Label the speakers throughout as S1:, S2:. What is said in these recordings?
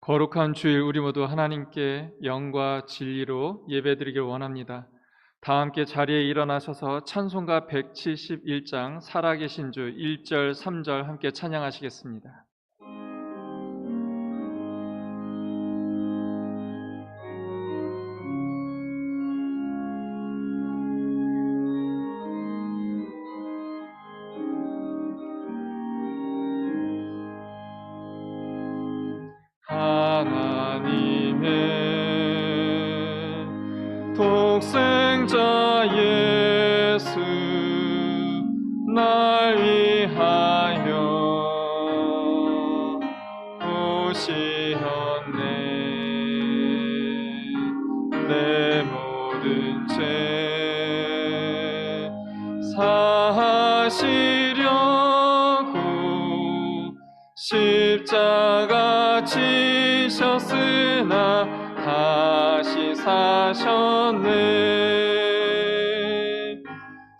S1: 거룩한 주일 우리 모두 하나님께 영과 진리로 예배드리길 원합니다. 다 함께 자리에 일어나셔서 찬송가 171장 살아계신 주 1절 3절 함께 찬양하시겠습니다. 하나님의 독생자 예수 날 위하여 오시었네. 내 모든 죄 사하시려고 십자가 지셨으나 다시 사셨네.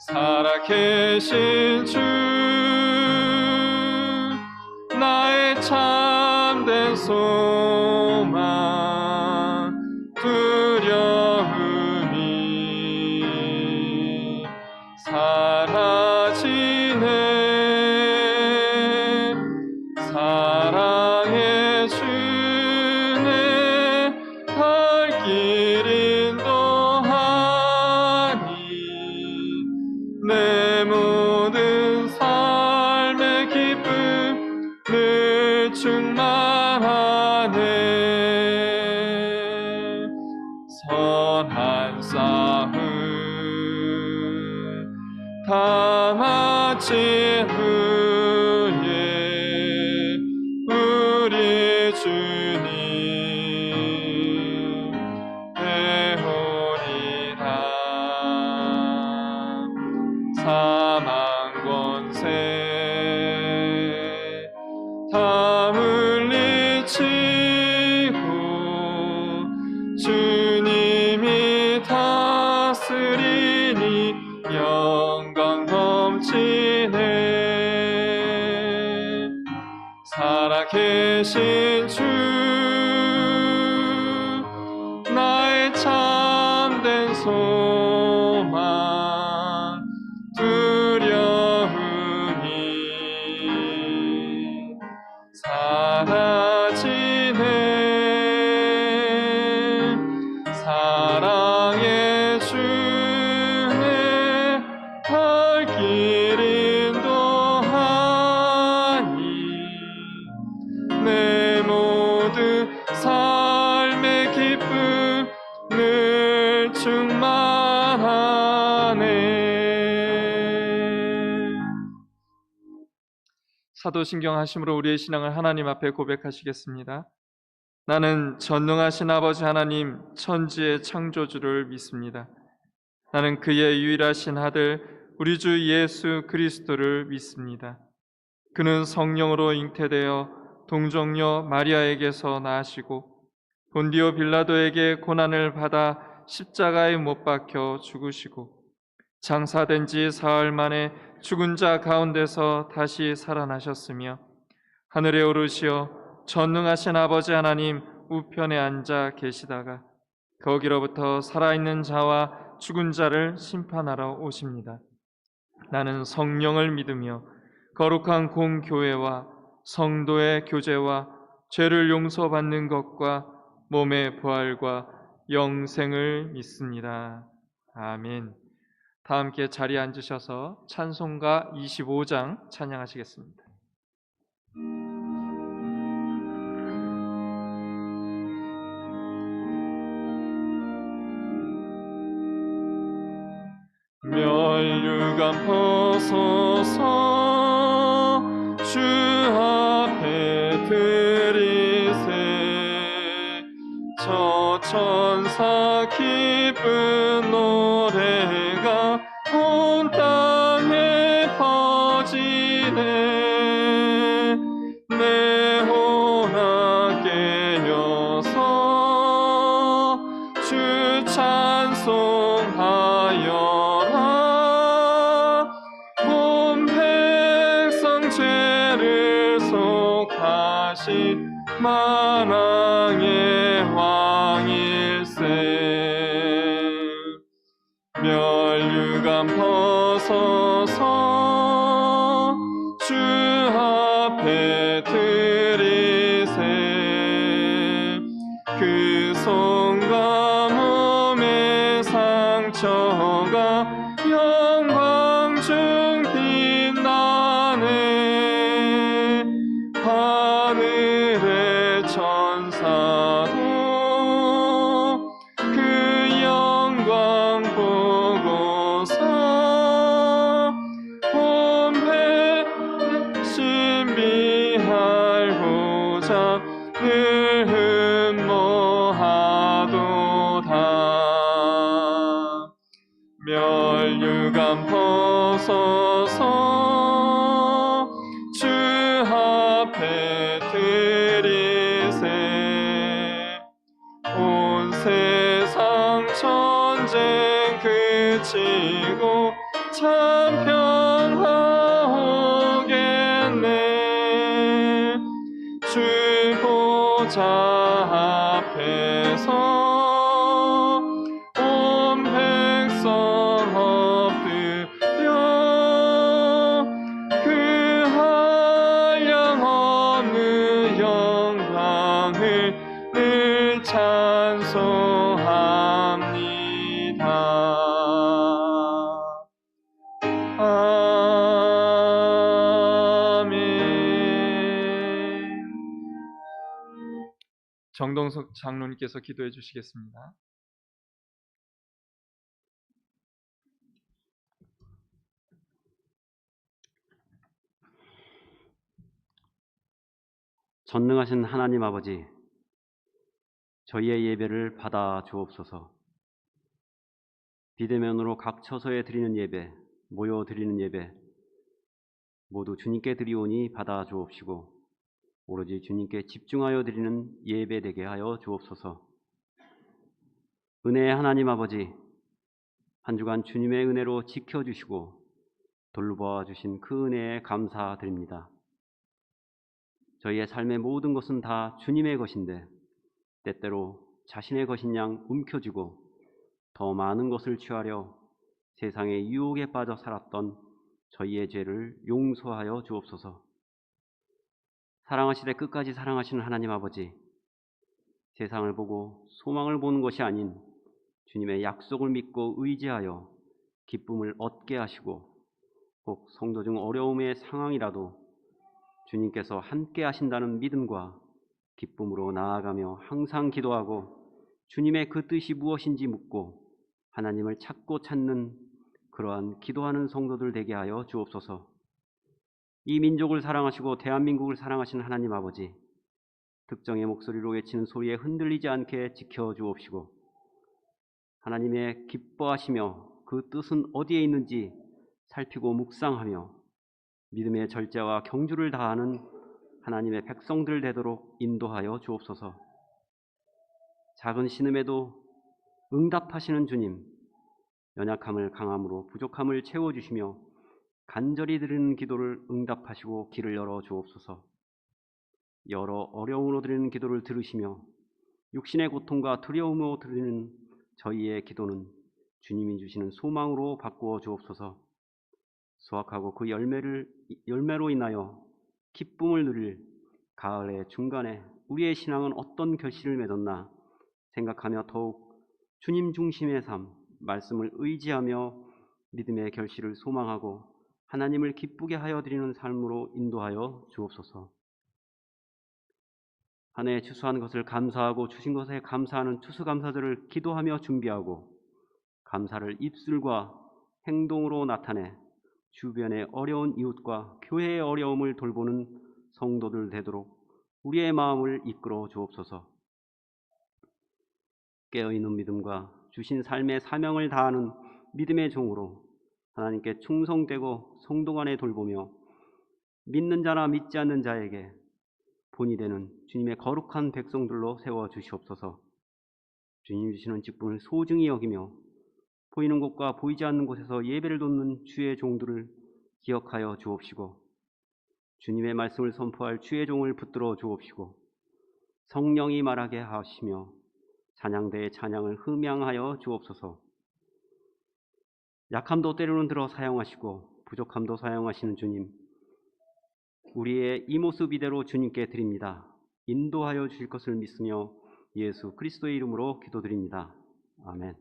S1: 살아계신 주 나의 참된 소망 두려움이 사라지네. 사랑의 주네 갈 길 인도하니 내 모든 삶의 기쁨 늘 충만하네. 선한 싸움 다 마친 후에 우리 주님 배우리라. 사망 권세 다 물리치고 주님이 다스리니 영광 넘치네. 살아계신 주 나의 참된 소망 두려움이 사라지네. 사랑의 주네 갈 길 인도하니 내 모든 삶의 기쁨 늘 충만하네. 사도신경 하심으로 우리의 신앙을 하나님 앞에 고백하시겠습니다. 나는 전능하신 아버지 하나님 천지의 창조주를 믿습니다. 나는 그의 유일하신 아들 우리 주 예수 그리스도를 믿습니다. 그는 성령으로 잉태되어 동정녀 마리아에게서 나시고 본디오 빌라도에게 고난을 받아 십자가에 못 박혀 죽으시고 장사된 지 사흘 만에 죽은 자 가운데서 다시 살아나셨으며 하늘에 오르시어 전능하신 아버지 하나님 우편에 앉아 계시다가 거기로부터 살아있는 자와 죽은 자를 심판하러 오십니다. 나는 성령을 믿으며 거룩한 공교회와 성도의 교제와 죄를 용서받는 것과 몸의 부활과 영생을 믿습니다. 아멘. 다 함께 자리에 앉으셔서 찬송가 25장 찬양하시겠습니다. 멸류관 벗어서 주 앞에 드리세. 저 천사 기쁜 노래가 온 땅에 퍼지네. 내 혼아 깨어서 주 찬송하여라. 온 백성 죄를 속하신 만한 면류관 벗어서 주 앞에 드리세. 그 손과 몸의 상처가 영광 중 빛나네. 하늘의 천사도 그 영광 보고서 온 신비하고자 늘 흠모하도다. 면류관 벗어서 주 앞에 드리세. 온 세상 전쟁 그치고 참 평화 오겠네. 주 보좌 앞에서 온 백성 엎드려 그 한량없는 영광을 늘 찬송합니다. 아멘. 정동석 장로님께서 기도해 주시겠습니다.
S2: 전능하신 하나님 아버지, 저희의 예배를 받아 주옵소서. 비대면으로 각 처소에 드리는 예배, 모여 드리는 예배 모두 주님께 드리오니 받아 주옵시고 오로지 주님께 집중하여 드리는 예배 되게 하여 주옵소서. 은혜의 하나님 아버지, 한 주간 주님의 은혜로 지켜주시고 돌보아 주신 그 은혜에 감사드립니다. 저희의 삶의 모든 것은 다 주님의 것인데 때때로 자신의 것인 양 움켜쥐고 더 많은 것을 취하려 세상의 유혹에 빠져 살았던 저희의 죄를 용서하여 주옵소서. 사랑하시되 끝까지 사랑하시는 하나님 아버지, 세상을 보고 소망을 보는 것이 아닌 주님의 약속을 믿고 의지하여 기쁨을 얻게 하시고 혹 성도 중 어려움의 상황이라도 주님께서 함께 하신다는 믿음과 기쁨으로 나아가며 항상 기도하고 주님의 그 뜻이 무엇인지 묻고 하나님을 찾고 찾는 그러한 기도하는 성도들 되게 하여 주옵소서. 이 민족을 사랑하시고 대한민국을 사랑하시는 하나님 아버지, 특정의 목소리로 외치는 소리에 흔들리지 않게 지켜주옵시고 하나님의 기뻐하시며 그 뜻은 어디에 있는지 살피고 묵상하며 믿음의 절제와 경주를 다하는 하나님의 백성들 되도록 인도하여 주옵소서. 작은 신음에도 응답하시는 주님, 연약함을 강함으로 부족함을 채워주시며 간절히 드리는 기도를 응답하시고 길을 열어 주옵소서. 여러 어려움으로 드리는 기도를 들으시며 육신의 고통과 두려움으로 드리는 저희의 기도는 주님이 주시는 소망으로 바꾸어 주옵소서. 수확하고 그 열매로 인하여 기쁨을 누릴 가을의 중간에 우리의 신앙은 어떤 결실을 맺었나 생각하며 더욱 주님 중심의 삶, 말씀을 의지하며 믿음의 결실을 소망하고 하나님을 기쁘게 하여 드리는 삶으로 인도하여 주옵소서. 한 해 추수한 것을 감사하고 주신 것에 감사하는 추수감사절을 기도하며 준비하고 감사를 입술과 행동으로 나타내 주변의 어려운 이웃과 교회의 어려움을 돌보는 성도들 되도록 우리의 마음을 이끌어 주옵소서. 깨어있는 믿음과 주신 삶의 사명을 다하는 믿음의 종으로 하나님께 충성되고 성도 간에 돌보며 믿는 자나 믿지 않는 자에게 본이 되는 주님의 거룩한 백성들로 세워주시옵소서. 주님 주시는 직분을 소중히 여기며 보이는 곳과 보이지 않는 곳에서 예배를 돕는 주의 종들을 기억하여 주옵시고 주님의 말씀을 선포할 주의 종을 붙들어 주옵시고 성령이 말하게 하시며 찬양대의 찬양을 흠양하여 주옵소서. 약함도 때로는 들어 사용하시고 부족함도 사용하시는 주님, 우리의 이 모습 이대로 주님께 드립니다. 인도하여 주실 것을 믿으며 예수 그리스도의 이름으로 기도드립니다. 아멘.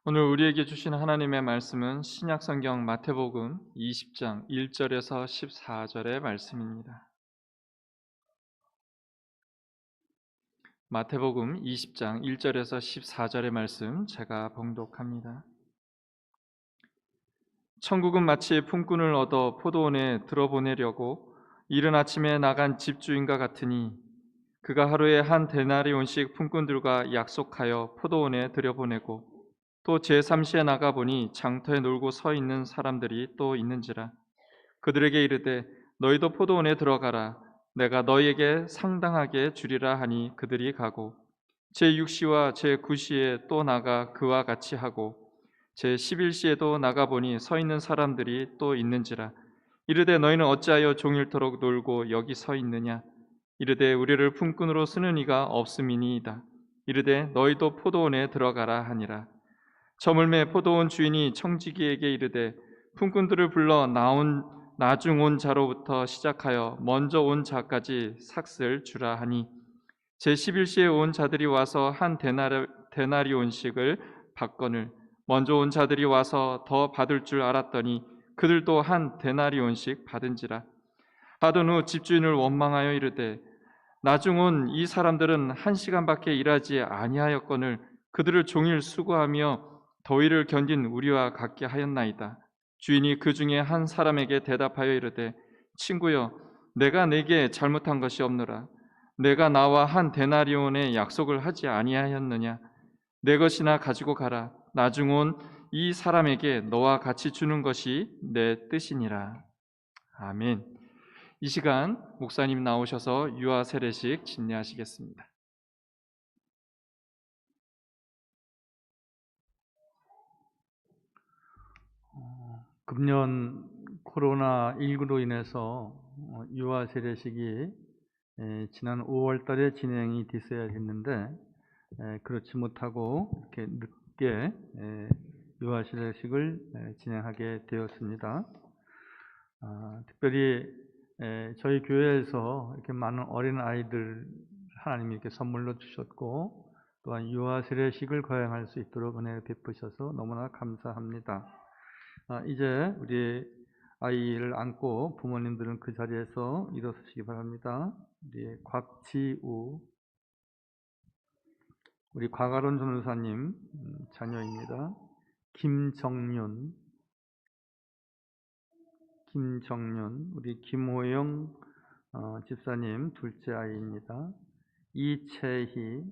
S1: 오늘 우리에게 주신 하나님의 말씀은 신약성경 마태복음 20장 1절에서 14절의 말씀입니다. 마태복음 20장 1절에서 14절의 말씀 제가 봉독합니다. 천국은 마치 품꾼을 얻어 포도원에 들어보내려고 이른 아침에 나간 집주인과 같으니 그가 하루에 한 데나리온씩 품꾼들과 약속하여 포도원에 들여보내고 또 제3시에 나가보니 장터에 놀고 서 있는 사람들이 또 있는지라. 그들에게 이르되 너희도 포도원에 들어가라. 내가 너희에게 상당하게 주리라 하니 그들이 가고 제6시와 제9시에 또 나가 그와 같이 하고 제11시에도 나가보니 서 있는 사람들이 또 있는지라. 이르되 너희는 어찌하여 종일토록 놀고 여기 서 있느냐. 이르되 우리를 품꾼으로 쓰는 이가 없음이니이다. 이르되 너희도 포도원에 들어가라 하니라. 저물매 포도원 주인이 청지기에게 이르되 품꾼들을 불러 나중 온 자로부터 시작하여 먼저 온 자까지 삭을 주라 하니 제11시에 온 자들이 와서 한 데나리온씩을 받거늘 먼저 온 자들이 와서 더 받을 줄 알았더니 그들도 한 데나리온씩 받은지라. 받은 후 집주인을 원망하여 이르되 나중 온 이 사람들은 1시간밖에 일하지 아니하였거늘 그들을 종일 수고하며 더위를 견딘 우리와 같게 하였나이다. 주인이 그 중에 한 사람에게 대답하여 이르되 친구여 내가 네게 잘못한 것이 없노라. 내가 나와 한 데나리온의 약속을 하지 아니하였느냐. 내 것이나 가지고 가라. 나중 온 이 사람에게 너와 같이 주는 것이 내 뜻이니라. 아멘. 이 시간 목사님 나오셔서 유아 세례식 진례하시겠습니다.
S3: 금년 코로나19로 인해서 유아 세례식이 지난 5월 달에 진행이 됐어야 했는데 그렇지 못하고 이렇게 늦게 유아 세례식을 진행하게 되었습니다. 특별히 저희 교회에서 이렇게 많은 어린 아이들 하나님이 이렇게 선물로 주셨고 또한 유아 세례식을 거행할 수 있도록 은혜를 베푸셔서 너무나 감사합니다. 이제 우리 아이를 안고 부모님들은 그 자리에서 일어서시기 바랍니다. 우리 곽지우, 우리 곽아론 전도사님 자녀입니다. 김정윤, 우리 김호영 집사님 둘째 아이입니다. 이채희,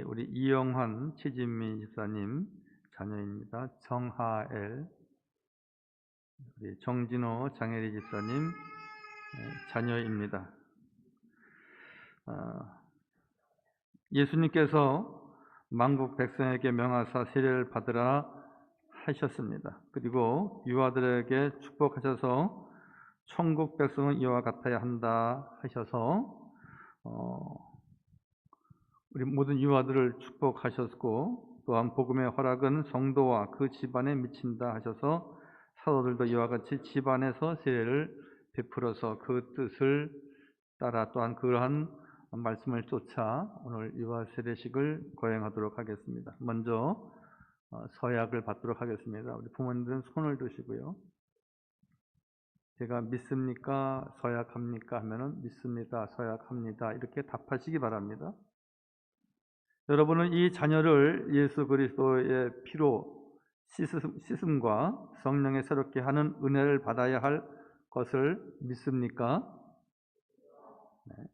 S3: 우리 이영환 최진민 집사님 자녀입니다. 정하엘, 우리 정진호 장혜리 집사님 자녀입니다. 예수님께서 만국 백성에게 명하사 세례를 받으라 하셨습니다. 그리고 유아들에게 축복하셔서 천국 백성은 이와 같아야 한다 하셔서 우리 모든 유아들을 축복하셨고 또한 복음의 허락은 성도와 그 집안에 미친다 하셔서 사도들도 이와 같이 집안에서 세례를 베풀어서 그 뜻을 따라 또한 그러한 말씀을 쫓아 오늘 유아 세례식을 거행하도록 하겠습니다. 먼저 서약을 받도록 하겠습니다. 우리 부모님들은 손을 드시고요. 제가 믿습니까? 서약합니까? 하면은 믿습니다. 서약합니다. 이렇게 답하시기 바랍니다. 여러분은 이 자녀를 예수 그리스도의 피로 씻음과 성령의 새롭게 하는 은혜를 받아야 할 것을 믿습니까? 네.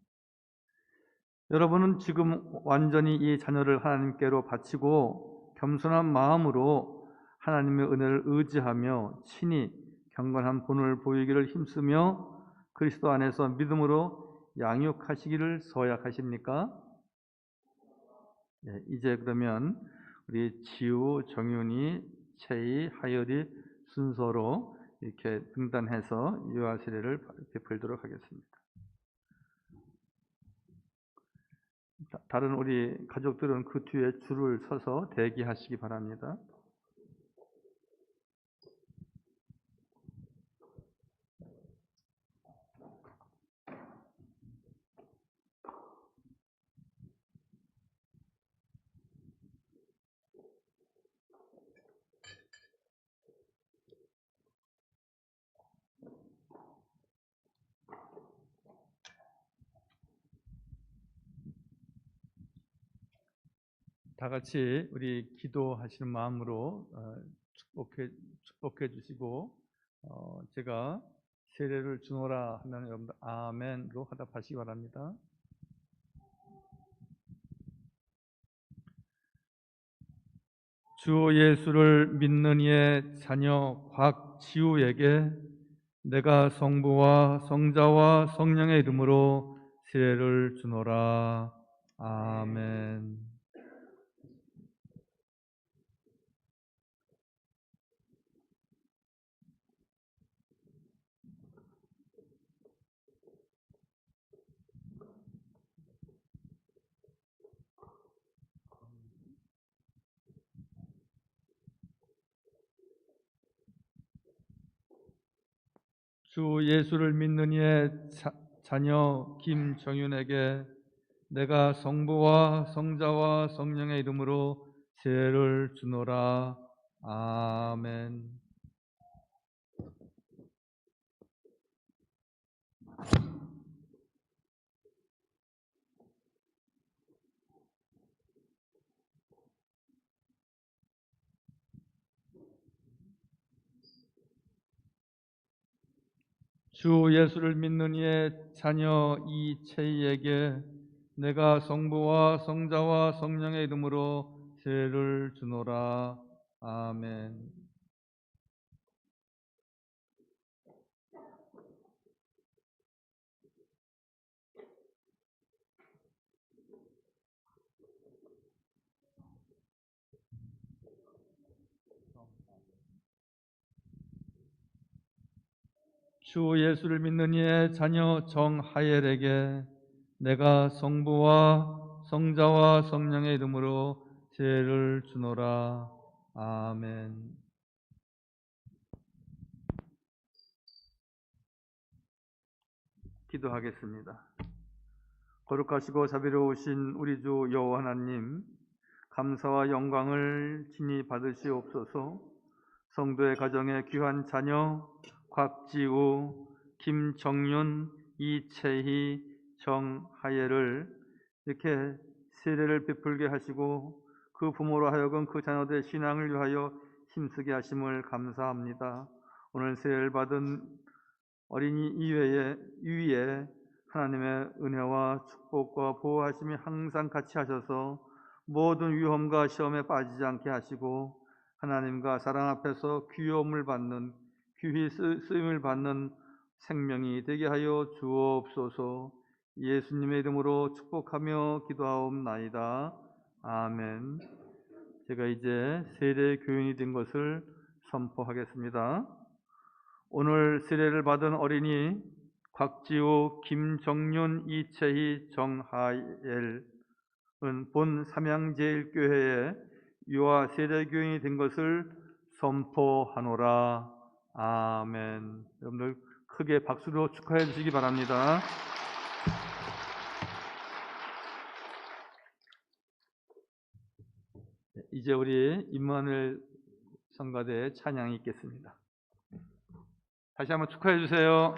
S3: 여러분은 지금 완전히 이 자녀를 하나님께로 바치고 겸손한 마음으로 하나님의 은혜를 의지하며 친히 경건한 본을 보이기를 힘쓰며 그리스도 안에서 믿음으로 양육하시기를 서약하십니까? 네, 이제 그러면 우리 지우, 정윤이, 채희, 하열이 순서로 이렇게 등단해서 유아 세례를 베풀도록 하겠습니다. 다른 우리 가족들은 그 뒤에 줄을 서서 대기하시기 바랍니다. 다 같이 우리 기도하시는 마음으로 축복해 주시고 제가 세례를 주노라 하면 여러분들 아멘으로 화답하시기 바랍니다. 주 예수를 믿는 이의 자녀 곽지우에게 내가 성부와 성자와 성령의 이름으로 세례를 주노라. 아멘. 주 예수를 믿는 이의 자녀 김정윤에게 내가 성부와 성자와 성령의 이름으로 세례를 주노라. 아멘. 주 예수를 믿는 이의 자녀 이채희에게 내가 성부와 성자와 성령의 이름으로 세례를 주노라. 아멘. 주 예수를 믿는 이의 자녀 정하엘에게 내가 성부와 성자와 성령의 이름으로 세례를 주노라. 아멘. 기도하겠습니다. 거룩하시고 자비로우신 우리 주 여호와 하나님, 감사와 영광을 친히 받으시옵소서. 성도의 가정의 귀한 자녀 곽지우, 김정윤, 이채희, 정하예를 이렇게 세례를 베풀게 하시고 그 부모로 하여금 그 자녀들의 신앙을 위하여 힘쓰게 하심을 감사합니다. 오늘 세례를 받은 어린이 위에 하나님의 은혜와 축복과 보호하심이 항상 같이 하셔서 모든 위험과 시험에 빠지지 않게 하시고 하나님과 사랑 앞에서 귀여움을 받는 귀히 쓰임을 받는 생명이 되게 하여 주옵소서. 예수님의 이름으로 축복하며 기도하옵나이다. 아멘. 제가 이제 세례 교인이 된 것을 선포하겠습니다. 오늘 세례를 받은 어린이 곽지우, 김정윤, 이채희, 정하엘은 본 삼양제일교회의 유아 세례교인이 된 것을 선포하노라. 아멘. 여러분들 크게 박수로 축하해 주시기 바랍니다. 이제 우리 임마누엘 성가대의 찬양이 있겠습니다. 다시 한번 축하해 주세요.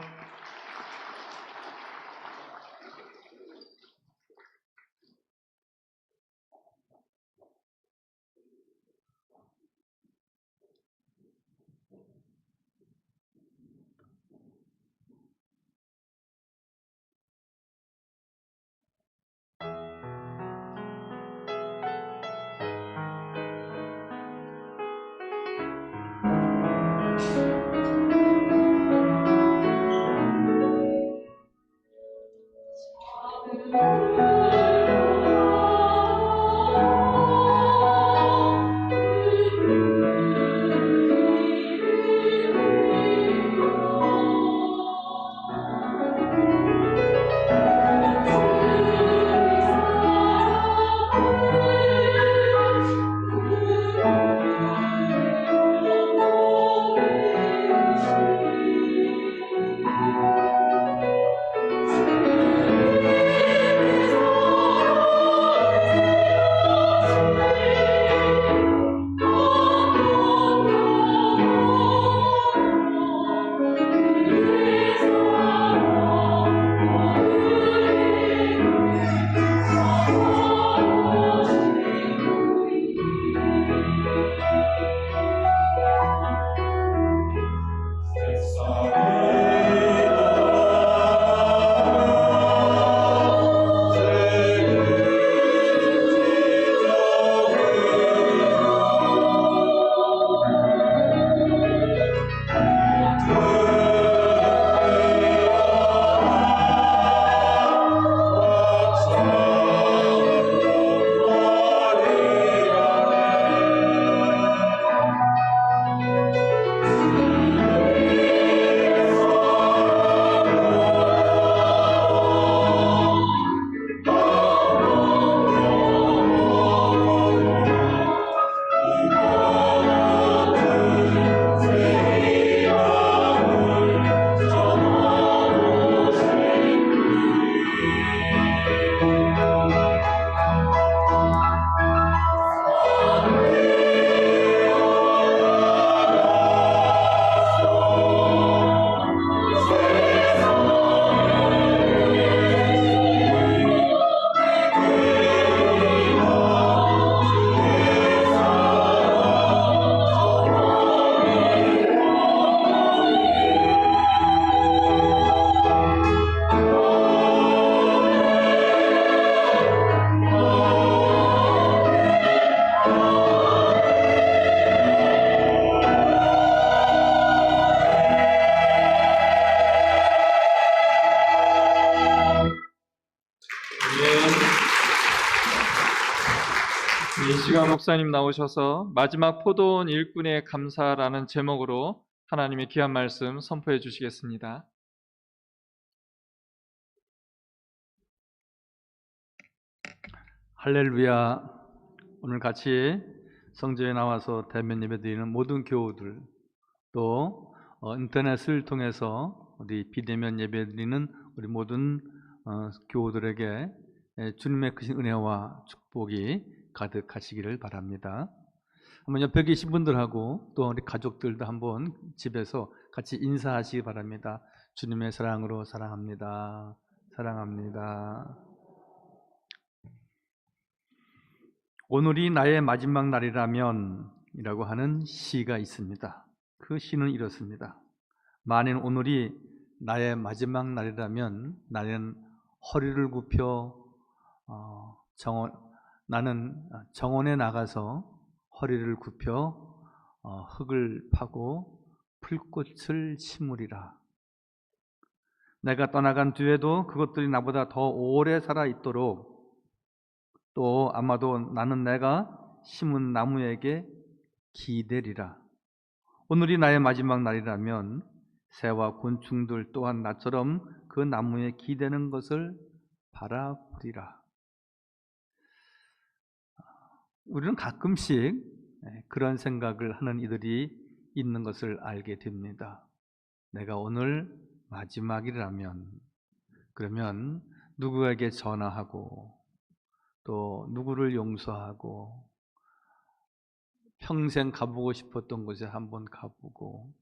S1: 이시간 목사님 나오셔서 마지막 포도원 일꾼의 감사라는 제목으로 하나님의 귀한 말씀 선포해 주시겠습니다.
S3: 할렐루야. 오늘 같이 성전에 나와서 대면 예배드리는 모든 교우들, 또 인터넷을 통해서 우리 비대면 예배드리는 우리 모든 교우들에게 주님의 크신 은혜와 축복이 가득하시기를 바랍니다. 한번 옆에 계신 분들하고 또 우리 가족들도 한번 집에서 같이 인사하시기 바랍니다. 주님의 사랑으로 사랑합니다. 사랑합니다. 오늘이 나의 마지막 날이라면 이라고 하는 시가 있습니다. 그 시는 이렇습니다. 만일 오늘이 나의 마지막 날이라면 나는 허리를 굽혀 나는 정원에 나가서 허리를 굽혀 흙을 파고 풀꽃을 심으리라. 내가 떠나간 뒤에도 그것들이 나보다 더 오래 살아 있도록, 또 아마도 나는 내가 심은 나무에게 기대리라. 오늘이 나의 마지막 날이라면 새와 곤충들 또한 나처럼 그 나무에 기대는 것을 바라보리라. 우리는 가끔씩 그런 생각을 하는 이들이 있는 것을 알게 됩니다. 내가 오늘 마지막이라면, 그러면 누구에게 전화하고 또 누구를 용서하고 평생 가보고 싶었던 곳에 한번 가보고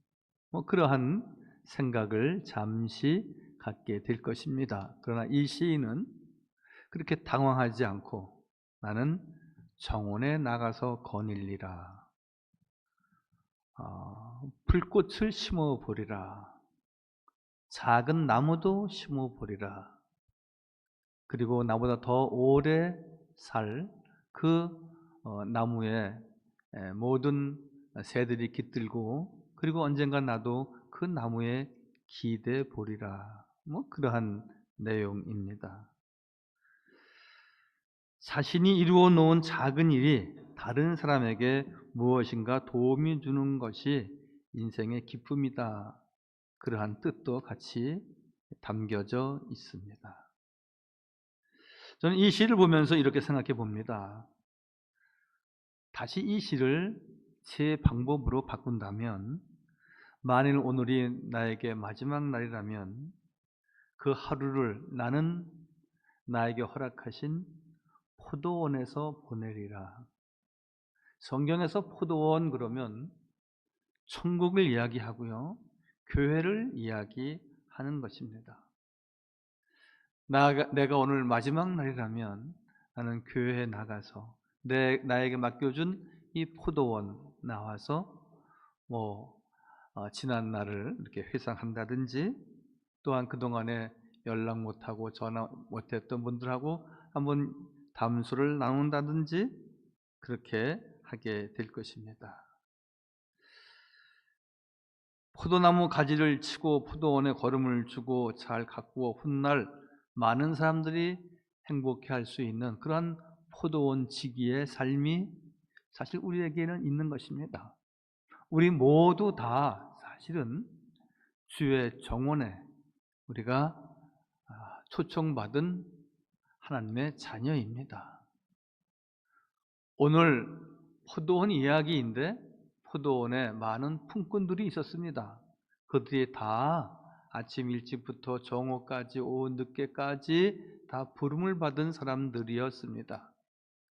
S3: 그러한 생각을 잠시 갖게 될 것입니다. 그러나 이 시인은 그렇게 당황하지 않고 나는 정원에 나가서 거닐리라. 풀꽃을 심어보리라. 작은 나무도 심어보리라. 그리고 나보다 더 오래 살 그 나무에 모든 새들이 깃들고, 그리고 언젠가 나도 그 나무에 기대 보리라. 그러한 내용입니다. 자신이 이루어 놓은 작은 일이 다른 사람에게 무엇인가 도움이 주는 것이 인생의 기쁨이다. 그러한 뜻도 같이 담겨져 있습니다. 저는 이 시를 보면서 이렇게 생각해 봅니다. 다시 이 시를 제 방법으로 바꾼다면, 만일 오늘이 나에게 마지막 날이라면 그 하루를 나는 나에게 허락하신 포도원에서 보내리라. 성경에서 포도원 그러면 천국을 이야기하고요, 교회를 이야기하는 것입니다. 내가 오늘 마지막 날이라면 나는 교회에 나가서 나에게 맡겨준 이 포도원 나와서 지난 날을 이렇게 회상한다든지, 또한 그동안에 연락 못하고 전화 못했던 분들하고 한번 담소를 나눈다든지 그렇게 하게 될 것입니다. 포도나무 가지를 치고 포도원에 걸음을 주고 잘 가꾸어 훗날 많은 사람들이 행복해 할 수 있는 그러한 포도원 지기의 삶이 사실 우리에게는 있는 것입니다. 우리 모두 다 사실은 주의 정원에 우리가 초청받은 하나님의 자녀입니다. 오늘 포도원 이야기인데 포도원에 많은 품꾼들이 있었습니다. 그들이 다 아침 일찍부터 정오까지 오후 늦게까지 다 부름을 받은 사람들이었습니다.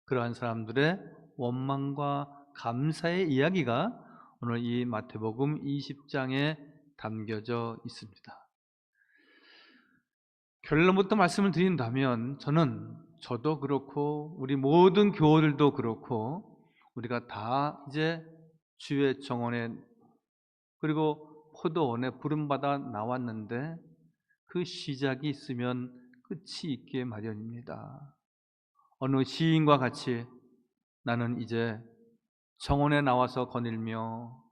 S3: 그러한 사람들의 원망과 감사의 이야기가 오늘 이 마태복음 20장에 담겨져 있습니다. 결론부터 말씀을 드린다면 저도 그렇고 우리 모든 교우들도 그렇고 우리가 다 이제 주의 정원에 그리고 포도원에 부름받아 나왔는데 그 시작이 있으면 끝이 있게 마련입니다. 어느 시인과 같이 나는 이제 정원에 나와서 거닐며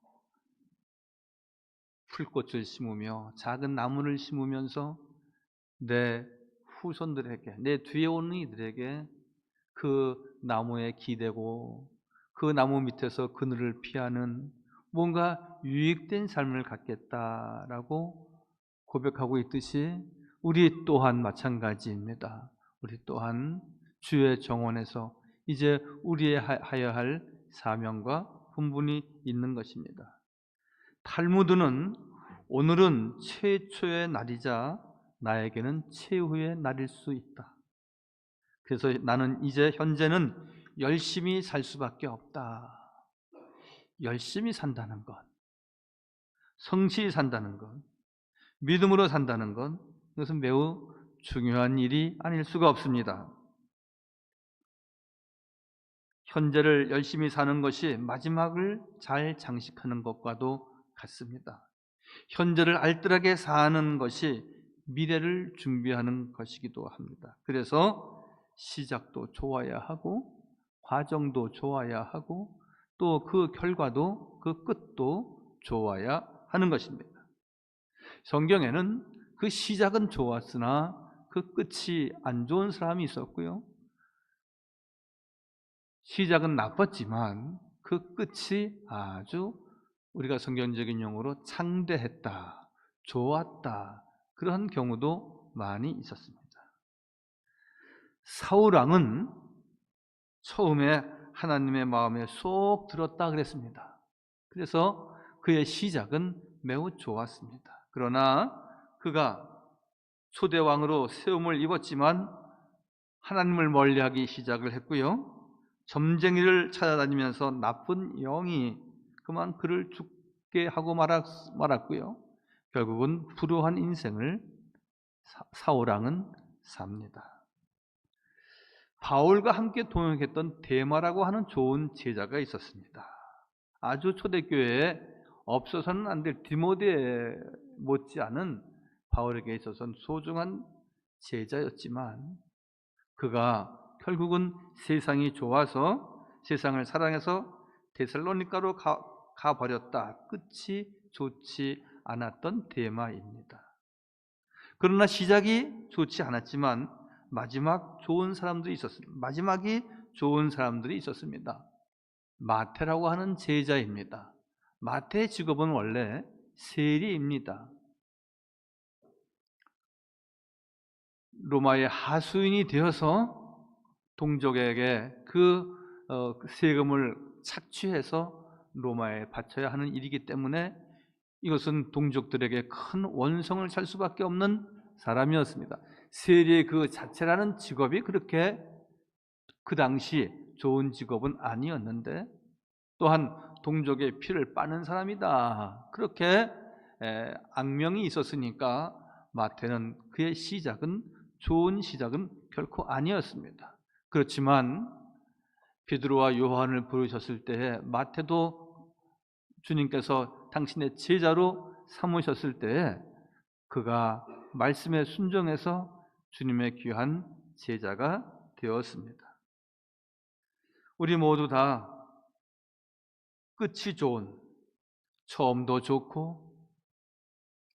S3: 풀꽃을 심으며 작은 나무를 심으면서 내 후손들에게, 내 뒤에 오는 이들에게 그 나무에 기대고 그 나무 밑에서 그늘을 피하는 뭔가 유익된 삶을 갖겠다라고 고백하고 있듯이 우리 또한 마찬가지입니다. 우리 또한 주의 정원에서 이제 우리의 하여야 할 사명과 분분이 있는 것입니다. 탈무드는 오늘은 최초의 날이자 나에게는 최후의 날일 수 있다. 그래서 나는 이제 현재는 열심히 살 수밖에 없다. 열심히 산다는 것, 성실히 산다는 것, 믿음으로 산다는 것, 이것은 매우 중요한 일이 아닐 수가 없습니다. 현재를 열심히 사는 것이 마지막을 잘 장식하는 것과도 같습니다. 현재를 알뜰하게 사는 것이 미래를 준비하는 것이기도 합니다. 그래서 시작도 좋아야 하고 과정도 좋아야 하고 또 그 결과도 그 끝도 좋아야 하는 것입니다. 성경에는 그 시작은 좋았으나 그 끝이 안 좋은 사람이 있었고요. 시작은 나빴지만 그 끝이 아주 우리가 성경적인 용어로 창대했다, 좋았다, 그런 경우도 많이 있었습니다. 사울왕은 처음에 하나님의 마음에 쏙 들었다 그랬습니다. 그래서 그의 시작은 매우 좋았습니다. 그러나 그가 초대왕으로 세움을 입었지만 하나님을 멀리하기 시작을 했고요. 점쟁이를 찾아다니면서 나쁜 영이 그만 그를 죽게 하고 말았고요. 결국은 불우한 인생을 사울왕은 삽니다. 바울과 함께 동역했던 데마라고 하는 좋은 제자가 있었습니다. 아주 초대교회에 없어서는 안 될 디모데 못지않은 바울에게 있어서는 소중한 제자였지만 그가 결국은 세상이 좋아서 세상을 사랑해서 데살로니가로 가버렸다. 끝이 좋지 않았던 데마입니다. 그러나 시작이 좋지 않았지만 마지막이 좋은 사람들이 있었습니다. 마태라고 하는 제자입니다. 마태의 직업은 원래 세리입니다. 로마의 하수인이 되어서 동족에게 그 세금을 착취해서 로마에 바쳐야 하는 일이기 때문에 이것은 동족들에게 큰 원성을 살 수밖에 없는 사람이었습니다. 세리의 그 자체라는 직업이 그렇게 그 당시 좋은 직업은 아니었는데 또한 동족의 피를 빠는 사람이다. 그렇게 악명이 있었으니까 마태는 그의 시작은 좋은 시작은 결코 아니었습니다. 그렇지만 베드로와 요한을 부르셨을 때에 마태도 주님께서 당신의 제자로 삼으셨을 때에 그가 말씀에 순종해서 주님의 귀한 제자가 되었습니다. 우리 모두 다 끝이 좋은, 처음도 좋고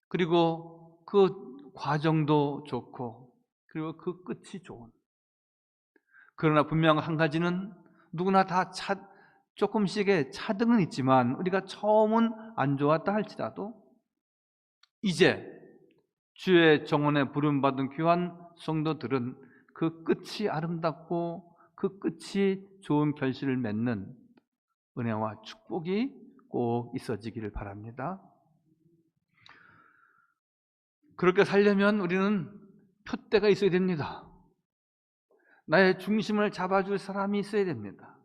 S3: 그리고 그 과정도 좋고 그리고 그 끝이 좋은, 그러나 분명 한 가지는 누구나 다 조금씩의 차등은 있지만 우리가 처음은 안 좋았다 할지라도 이제 주의 정원에 부름받은 귀한 성도들은 그 끝이 아름답고 그 끝이 좋은 결실을 맺는 은혜와 축복이 꼭 있어지기를 바랍니다. 그렇게 살려면 우리는 표대가 있어야 됩니다. 나의 중심을 잡아줄 사람이 있어야 됩니다.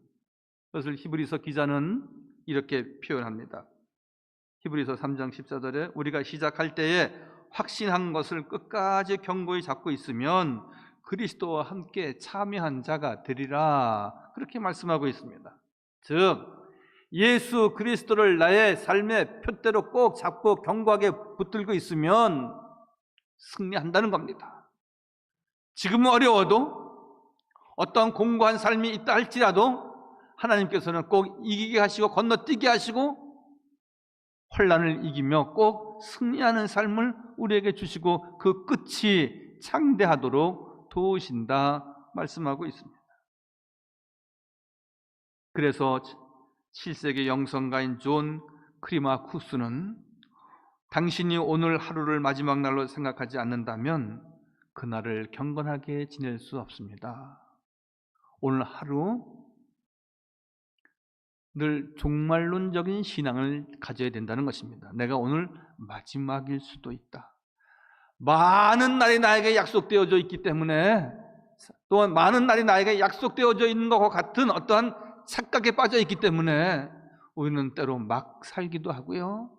S3: 그것을 히브리서 기자는 이렇게 표현합니다. 히브리서 3장 14절에 우리가 시작할 때에 확신한 것을 끝까지 견고히 잡고 있으면 그리스도와 함께 참여한 자가 되리라, 그렇게 말씀하고 있습니다. 즉 예수 그리스도를 나의 삶의 표대로 꼭 잡고 견고하게 붙들고 있으면 승리한다는 겁니다. 지금은 어려워도 어떠한 공고한 삶이 있다 할지라도 하나님께서는 꼭 이기게 하시고 건너뛰게 하시고 혼란을 이기며 꼭 승리하는 삶을 우리에게 주시고 그 끝이 창대하도록 도우신다 말씀하고 있습니다. 그래서 7세기 영성가인 존 크리마쿠스는 당신이 오늘 하루를 마지막 날로 생각하지 않는다면 그날을 경건하게 지낼 수 없습니다. 오늘 하루 늘 종말론적인 신앙을 가져야 된다는 것입니다. 내가 오늘 마지막일 수도 있다. 많은 날이 나에게 약속되어져 있기 때문에, 또한 많은 날이 나에게 약속되어져 있는 것과 같은 어떠한 착각에 빠져 있기 때문에 우리는 때로 막 살기도 하고요.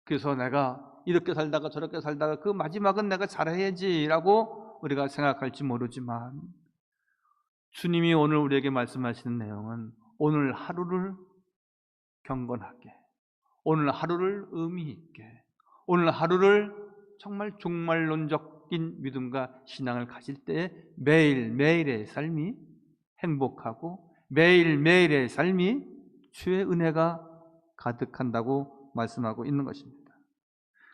S3: 그래서 내가 이렇게 살다가 저렇게 살다가 그 마지막은 내가 잘해야지라고 우리가 생각할지 모르지만, 주님이 오늘 우리에게 말씀하시는 내용은 오늘 하루를 경건하게, 오늘 하루를 의미 있게, 오늘 하루를 정말 종말론적인 믿음과 신앙을 가질 때 매일매일의 삶이 행복하고 매일매일의 삶이 주의 은혜가 가득한다고 말씀하고 있는 것입니다.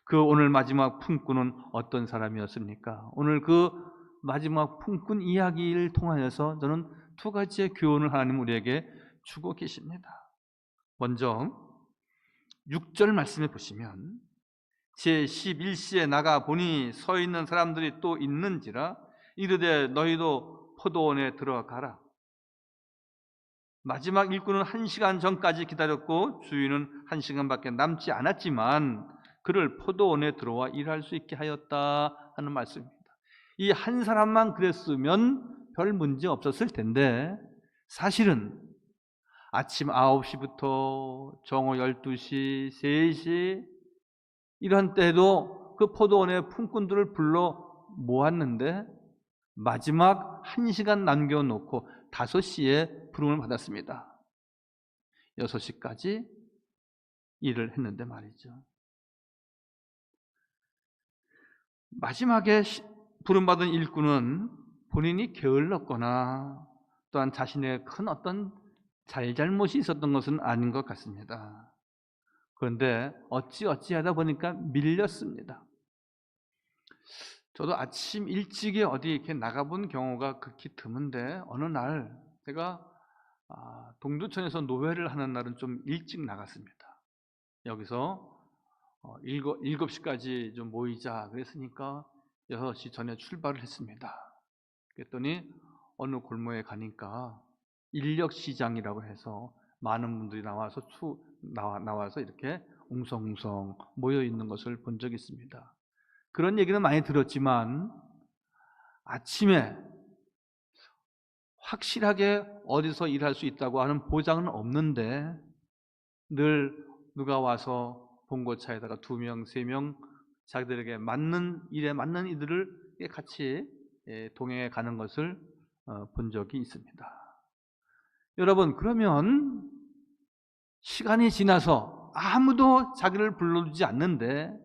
S3: 그 오늘 마지막 품꾼은 어떤 사람이었습니까? 오늘 그 마지막 품꾼 이야기를 통하여서 저는 두 가지의 교훈을 하나님 우리에게 주고 계십니다. 먼저 6절 말씀에 보시면 제11시에 나가 보니 서 있는 사람들이 또 있는지라 이르되 너희도 포도원에 들어가라. 마지막 일꾼은 1시간 전까지 기다렸고 주인은 1시간밖에 남지 않았지만 그를 포도원에 들어와 일할 수 있게 하였다 하는 말씀입니다. 이 한 사람만 그랬으면 별 문제 없었을 텐데, 사실은 아침 9시부터 정오 12시, 3시 이런 때도 그 포도원의 품꾼들을 불러 모았는데 마지막 1시간 남겨놓고 5시에 부름을 받았습니다. 6시까지 일을 했는데 말이죠. 마지막에 부름받은 일꾼은 본인이 게을렀거나 또한 자신의 큰 어떤 잘못이 있었던 것은 아닌 것 같습니다. 그런데 어찌하다 보니까 밀렸습니다. 저도 아침 일찍에 어디 이렇게 나가본 경우가 극히 드문데, 어느 날 제가 동두천에서 노회를 하는 날은 좀 일찍 나갔습니다. 여기서 7시까지 좀 모이자 그랬으니까 6시 전에 출발을 했습니다. 그랬더니 어느 골목에 가니까 인력시장이라고 해서 많은 분들이 나와서 이렇게 웅성웅성 모여 있는 것을 본 적이 있습니다. 그런 얘기는 많이 들었지만 아침에 확실하게 어디서 일할 수 있다고 하는 보장은 없는데 늘 누가 와서 봉고차에다가 2명, 3명 자기들에게 맞는 일에 맞는 이들을 같이 동행해 가는 것을 본 적이 있습니다. 여러분, 그러면 시간이 지나서 아무도 자기를 불러주지 않는데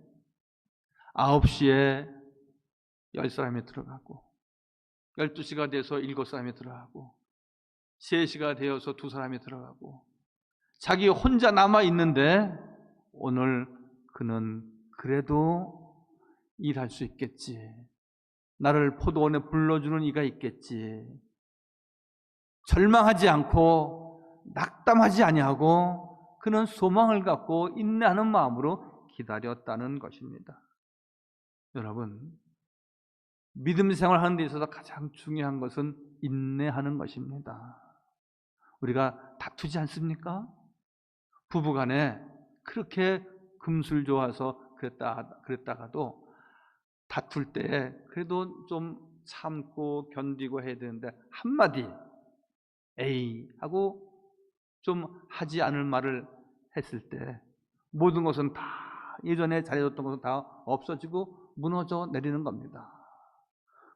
S3: 9시에 10사람이 들어가고 12시가 돼서 7사람이 들어가고 3시가 되어서 2사람이 들어가고 자기 혼자 남아 있는데 오늘 그는 그래도 일할 수 있겠지. 나를 포도원에 불러주는 이가 있겠지. 절망하지 않고 낙담하지 아니하고 그는 소망을 갖고 인내하는 마음으로 기다렸다는 것입니다. 여러분, 믿음 생활하는 데 있어서 가장 중요한 것은 인내하는 것입니다. 우리가 다투지 않습니까? 부부간에 그렇게 금술 좋아서 그랬다가도 다툴 때 그래도 좀 참고 견디고 해야 되는데 한마디 에이 하고 좀 하지 않을 말을 했을 때 모든 것은 다 예전에 잘해줬던 것은 다 없어지고 무너져 내리는 겁니다.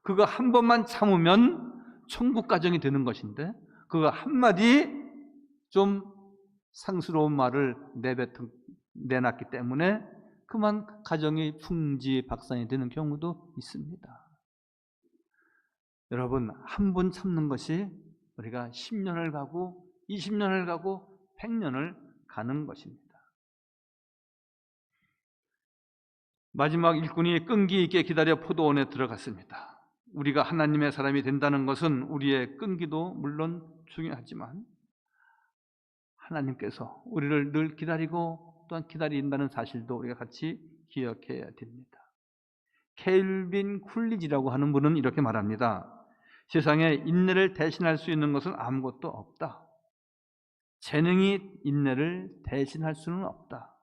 S3: 그거 한 번만 참으면 천국 가정이 되는 것인데 그거 한마디 좀 상스러운 말을 내놨기 때문에 그만 가정이 풍지박산이 되는 경우도 있습니다. 여러분, 한 번 참는 것이 우리가 10년을 가고 20년을 가고 100년을 가는 것입니다. 마지막 일꾼이 끈기 있게 기다려 포도원에 들어갔습니다. 우리가 하나님의 사람이 된다는 것은 우리의 끈기도 물론 중요하지만 하나님께서 우리를 늘 기다리고 또한 기다린다는 사실도 우리가 같이 기억해야 됩니다. 켈빈 쿨리지라고 하는 분은 이렇게 말합니다. 세상에 인내를 대신할 수 있는 것은 아무것도 없다. 재능이 인내를 대신할 수는 없다.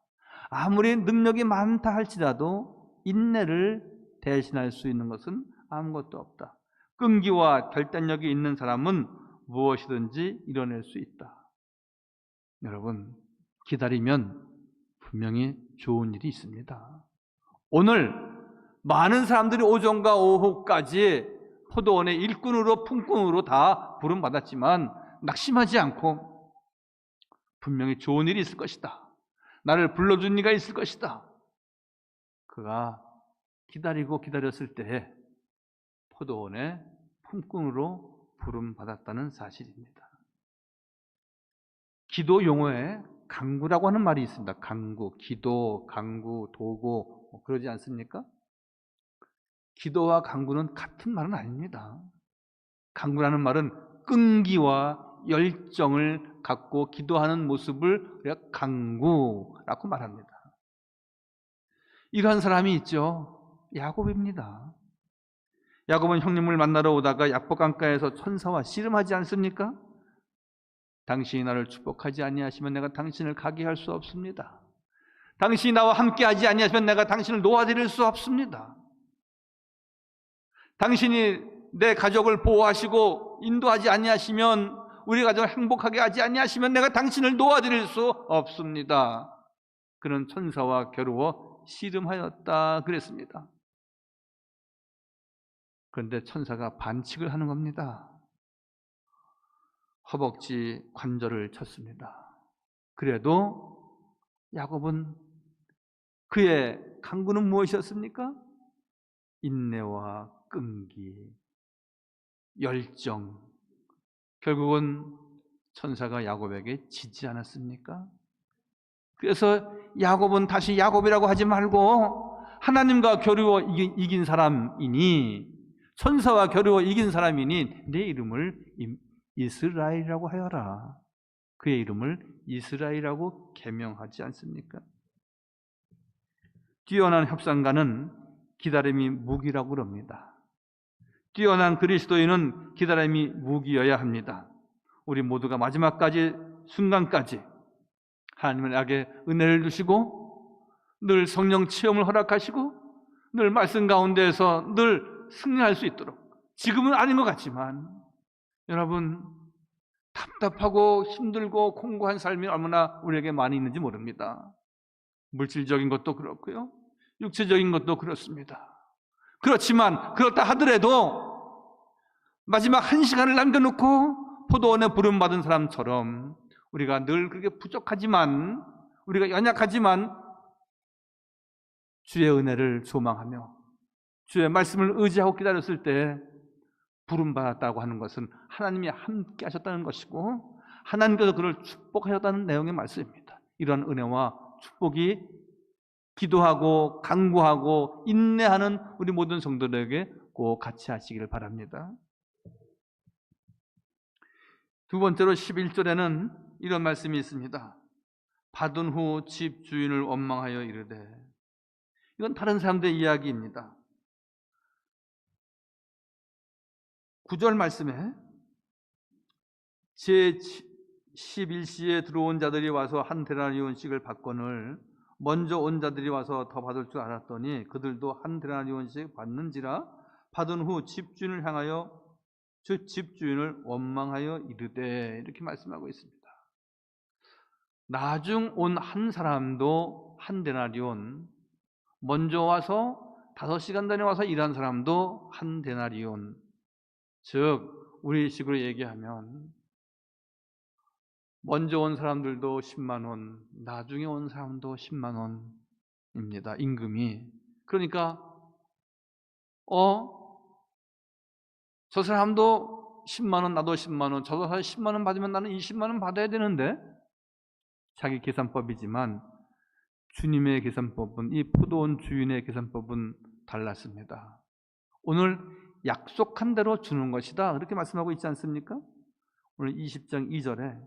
S3: 아무리 능력이 많다 할지라도 인내를 대신할 수 있는 것은 아무것도 없다. 끈기와 결단력이 있는 사람은 무엇이든지 이뤄낼 수 있다. 여러분, 기다리면 분명히 좋은 일이 있습니다. 오늘 많은 사람들이 오전과 오후까지 포도원의 일꾼으로 품꾼으로 다 부름받았지만 낙심하지 않고 분명히 좋은 일이 있을 것이다. 나를 불러준 이가 있을 것이다. 그가 기다리고 기다렸을 때 포도원의 품꾼으로 부름받았다는 사실입니다. 기도 용어에 강구라고 하는 말이 있습니다. 강구, 기도, 강구, 도고 그러지 않습니까? 기도와 강구는 같은 말은 아닙니다. 강구라는 말은 끈기와 열정을 갖고 기도하는 모습을 우리가 강구라고 말합니다. 이러한 사람이 있죠. 야곱입니다. 야곱은 형님을 만나러 오다가 야복 강가에서 천사와 씨름하지 않습니까? 당신이 나를 축복하지 아니하시면 내가 당신을 가게 할 수 없습니다. 당신이 나와 함께하지 아니하시면 내가 당신을 놓아드릴 수 없습니다. 당신이 내 가족을 보호하시고 인도하지 아니하시면, 우리 가족을 행복하게 하지 아니하시면 내가 당신을 놓아드릴 수 없습니다. 그는 천사와 겨루어 씨름하였다 그랬습니다. 그런데 천사가 반칙을 하는 겁니다. 허벅지 관절을 쳤습니다. 그래도 야곱은 그의 강구는 무엇이었습니까? 인내와 끈기, 열정. 결국은 천사가 야곱에게 지지 않았습니까? 그래서 야곱은 다시 야곱이라고 하지 말고 하나님과 겨루어 이긴 사람이니, 천사와 겨루어 이긴 사람이니 내 이름을 이스라엘이라고 하여라. 그의 이름을 이스라엘이라고 계명하지 않습니까? 뛰어난 협상가는 기다림이 무기라고 그럽니다. 뛰어난 그리스도인은 기다림이 무기여야 합니다. 우리 모두가 마지막까지, 순간까지 하나님에게 은혜를 주시고 늘 성령 체험을 허락하시고 늘 말씀 가운데에서 늘 승리할 수 있도록, 지금은 아닌 것 같지만 여러분, 답답하고 힘들고 공고한 삶이 얼마나 우리에게 많이 있는지 모릅니다. 물질적인 것도 그렇고요, 육체적인 것도 그렇습니다. 그렇지만 그렇다 하더라도 마지막 한 시간을 남겨놓고 포도원에 부름받은 사람처럼 우리가 늘 그렇게 부족하지만, 우리가 연약하지만 주의 은혜를 소망하며 주의 말씀을 의지하고 기다렸을 때 부름받았다고 하는 것은 하나님이 함께 하셨다는 것이고 하나님께서 그를 축복하셨다는 내용의 말씀입니다. 이런 은혜와 축복이 기도하고 간구하고 인내하는 우리 모든 성도들에게 꼭 같이 하시기를 바랍니다. 두 번째로 11절에는 이런 말씀이 있습니다. 받은 후 집 주인을 원망하여 이르되. 이건 다른 사람들의 이야기입니다. 9절 말씀에 제 11시에 들어온 자들이 와서 한 데나리온씩을 받거늘 먼저 온 자들이 와서 더 받을 줄 알았더니 그들도 한 데나리온씩 받는지라. 받은 후 집주인을 향하여 즉 집주인을 원망하여 이르되. 이렇게 말씀하고 있습니다. 나중 온 한 사람도 한 데나리온, 먼저 와서 5시간 전에 와서 일한 사람도 한 데나리온. 즉 우리식으로 얘기하면 먼저 온 사람들도 10만 원, 나중에 온 사람도 10만 원입니다. 임금이. 그러니까 저 사람도 10만 원, 나도 10만 원, 저도 10만 원 받으면 나는 20만 원 받아야 되는데, 자기 계산법이지만 주님의 계산법은, 이 포도원 주인의 계산법은 달랐습니다. 오늘 약속한 대로 주는 것이다, 그렇게 말씀하고 있지 않습니까? 오늘 20장 2절에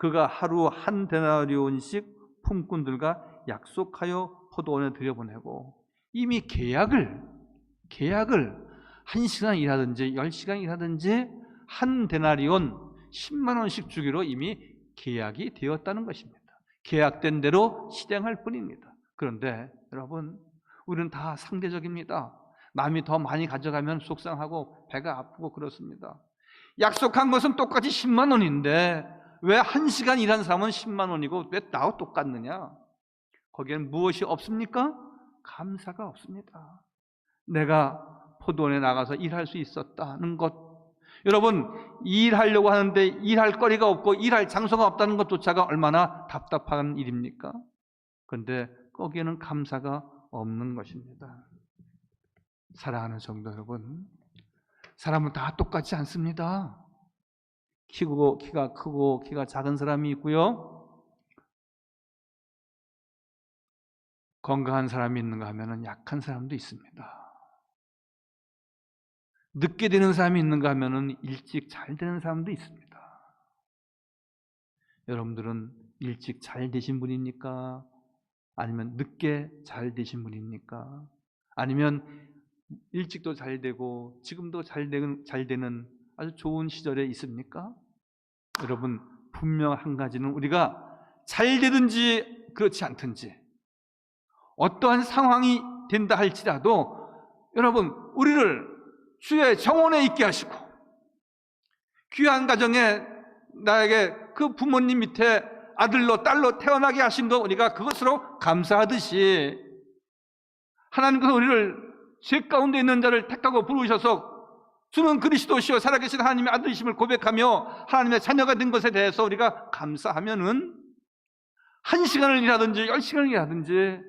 S3: 그가 하루 한 데나리온씩 품꾼들과 약속하여 포도원에 들여보내고 이미 계약을 1시간 일하든지 10시간 일하든지 한 데나리온 10만 원씩 주기로 이미 계약이 되었다는 것입니다. 계약된 대로 실행할 뿐입니다. 그런데 여러분, 우리는 다 상대적입니다. 남이 더 많이 가져가면 속상하고 배가 아프고 그렇습니다. 약속한 것은 똑같이 10만 원인데 왜 1시간 일한 사람은 10만 원이고 왜 나와 똑같느냐? 거기에는 무엇이 없습니까? 감사가 없습니다. 내가 포도원에 나가서 일할 수 있었다는 것. 여러분, 일하려고 하는데 일할 거리가 없고 일할 장소가 없다는 것조차가 얼마나 답답한 일입니까? 그런데 거기에는 감사가 없는 것입니다. 사랑하는 성도 여러분, 사람은 다 똑같지 않습니다. 키가 크고 키가 작은 사람이 있고요, 건강한 사람이 있는가 하면 약한 사람도 있습니다. 늦게 되는 사람이 있는가 하면 일찍 잘 되는 사람도 있습니다. 여러분들은 일찍 잘 되신 분입니까? 아니면 늦게 잘 되신 분입니까? 아니면 일찍도 잘 되고 지금도 잘 되는 아주 좋은 시절에 있습니까? 여러분, 분명 한 가지는 우리가 잘 되든지 그렇지 않든지 어떠한 상황이 된다 할지라도 여러분, 우리를 주의 정원에 있게 하시고 귀한 가정에 나에게 그 부모님 밑에 아들로 딸로 태어나게 하신 것, 우리가 그것으로 감사하듯이 하나님께서 우리를 죄 가운데 있는 자를 택하고 부르셔서 주는 그리스도시요 살아계신 하나님의 아들이심을 고백하며 하나님의 자녀가 된 것에 대해서 우리가 감사하면은 1시간을 일하든지 10시간을 일하든지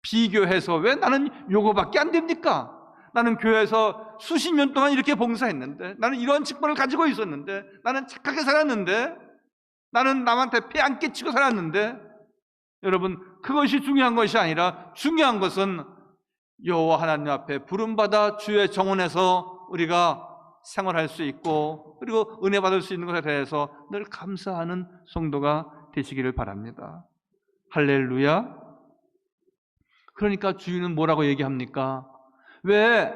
S3: 비교해서 왜 나는 요거밖에 안 됩니까? 나는 교회에서 수십 년 동안 이렇게 봉사했는데, 나는 이런 직분을 가지고 있었는데, 나는 착하게 살았는데, 나는 남한테 폐 안 끼치고 살았는데, 여러분, 그것이 중요한 것이 아니라 중요한 것은 여호와 하나님 앞에 부름받아 주의 정원에서 우리가 생활할 수 있고 그리고 은혜 받을 수 있는 것에 대해서 늘 감사하는 성도가 되시기를 바랍니다. 할렐루야. 그러니까 주인은 뭐라고 얘기합니까? 왜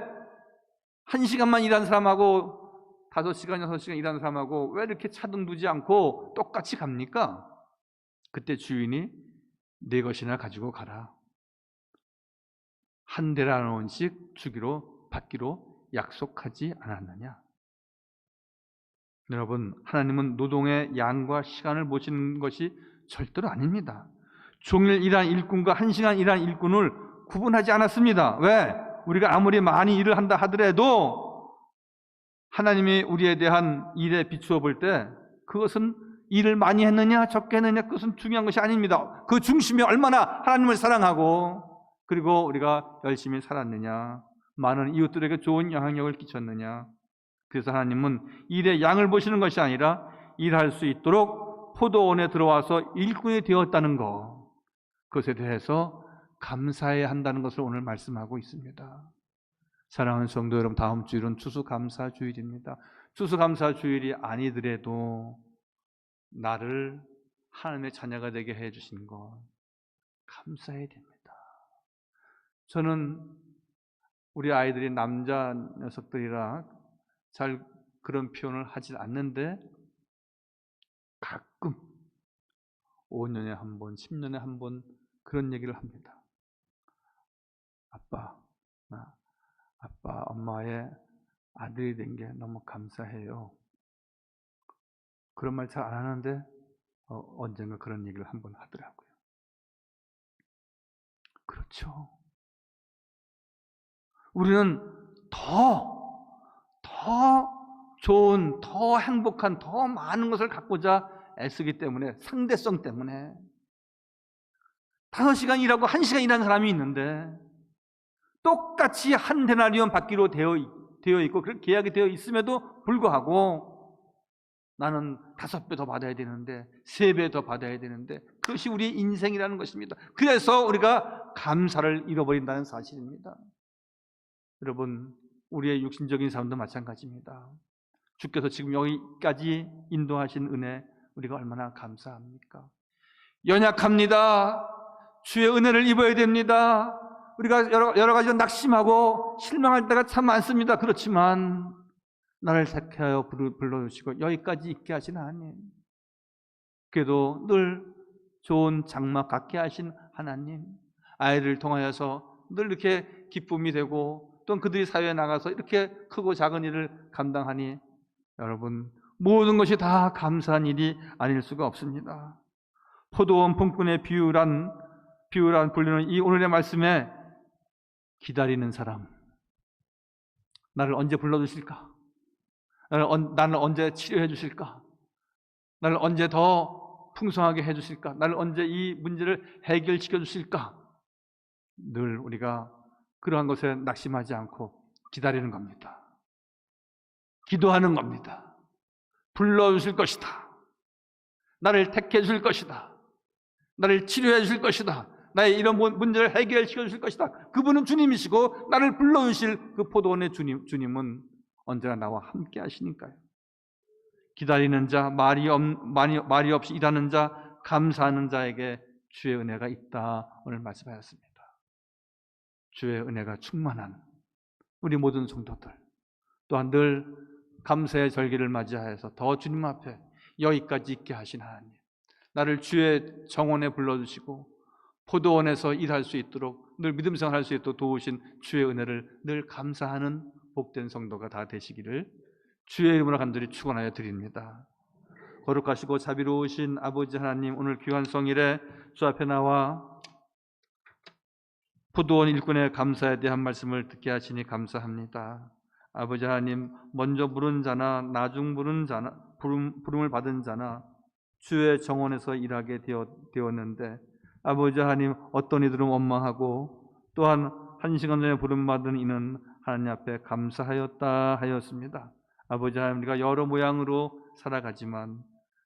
S3: 1시간만 일하는 사람하고 5시간, 6시간 일하는 사람하고 왜 이렇게 차등 두지 않고 똑같이 갑니까? 그때 주인이 네 것이나 가지고 가라. 한 데나리온씩 받기로 약속하지 않았느냐? 여러분, 하나님은 노동의 양과 시간을 보시는 것이 절대로 아닙니다. 종일 일한 일꾼과 1시간 일한 일꾼을 구분하지 않았습니다. 왜? 우리가 아무리 많이 일을 한다 하더라도 하나님이 우리에 대한 일에 비추어 볼 때 그것은 일을 많이 했느냐 적게 했느냐 그것은 중요한 것이 아닙니다. 그 중심이 얼마나 하나님을 사랑하고 그리고 우리가 열심히 살았느냐, 많은 이웃들에게 좋은 영향력을 끼쳤느냐. 그래서 하나님은 일의 양을 보시는 것이 아니라 일할 수 있도록 포도원에 들어와서 일꾼이 되었다는 것, 그것에 대해서 감사해야 한다는 것을 오늘 말씀하고 있습니다. 사랑하는 성도 여러분, 다음 주일은 추수감사주일입니다. 추수감사주일이 아니더라도 나를 하나님의 자녀가 되게 해주신 것 감사해야 됩니다. 저는 우리 아이들이 남자 녀석들이라 잘 그런 표현을 하질 않는데 가끔 5년에 한 번, 10년에 한 번 그런 얘기를 합니다. 아빠, 엄마의 아들이 된 게 너무 감사해요. 그런 말 잘 안 하는데 언젠가 그런 얘기를 한 번 하더라고요. 그렇죠. 우리는 더 좋은, 더 행복한, 더 많은 것을 갖고자 애쓰기 때문에, 상대성 때문에 5시간 일하고 1시간 일하는 사람이 있는데 똑같이 한 데나리온 받기로 되어 있고 그렇게 계약이 되어 있음에도 불구하고 나는 5배 더 받아야 되는데 3배 더 받아야 되는데 그것이 우리의 인생이라는 것입니다. 그래서 우리가 감사를 잃어버린다는 사실입니다. 여러분, 우리의 육신적인 삶도 마찬가지입니다. 주께서 지금 여기까지 인도하신 은혜 우리가 얼마나 감사합니까? 연약합니다. 주의 은혜를 입어야 됩니다. 우리가 여러 가지로 낙심하고 실망할 때가 참 많습니다. 그렇지만 나를 택하여 불러주시고 여기까지 있게 하신 하나님, 그래도 늘 좋은 장막 갖게 하신 하나님, 아이를 통하여서 늘 이렇게 기쁨이 되고 또 그들이 사회에 나가서 이렇게 크고 작은 일을 감당하니 여러분, 모든 것이 다 감사한 일이 아닐 수가 없습니다. 포도원 품꾼의 비유란 불리는 이 오늘의 말씀에 기다리는 사람, 나를 언제 불러주실까? 나를 언제 치료해 주실까? 나를 언제 더 풍성하게 해 주실까? 나를 언제 이 문제를 해결시켜 주실까? 늘 우리가 그러한 것에 낙심하지 않고 기다리는 겁니다. 기도하는 겁니다. 불러주실 것이다. 나를 택해 주실 것이다. 나를 치료해 주실 것이다. 나의 이런 문제를 해결시켜 주실 것이다. 그분은 주님이시고 나를 불러주실 그 포도원의 주님은 언제나 나와 함께 하시니까요. 기다리는 자, 말이 없이 일하는 자, 감사하는 자에게 주의 은혜가 있다. 오늘 말씀하셨습니다. 주의 은혜가 충만한 우리 모든 성도들, 또한 늘 감사의 절기를 맞이하여서 더 주님 앞에 여기까지 있게 하신 하나님, 나를 주의 정원에 불러주시고 포도원에서 일할 수 있도록 늘 믿음 생활할 수 있도록 도우신 주의 은혜를 늘 감사하는 복된 성도가 다 되시기를 주의 이름으로 간절히 축원하여 드립니다. 거룩하시고 자비로우신 아버지 하나님, 오늘 귀한 성일에 주 앞에 나와 포도원 일꾼의 감사에 대한 말씀을 듣게 하시니 감사합니다. 아버지 하나님, 먼저 부른 자나 나중 부른 자나 부름을 받은 자나 주의 정원에서 일하게 되었는데 아버지 하나님, 어떤 이들은 원망하고 또한 1시간 전에 부름받은 이는 하나님 앞에 감사하였다 하였습니다. 아버지 하나님, 우리가 여러 모양으로 살아가지만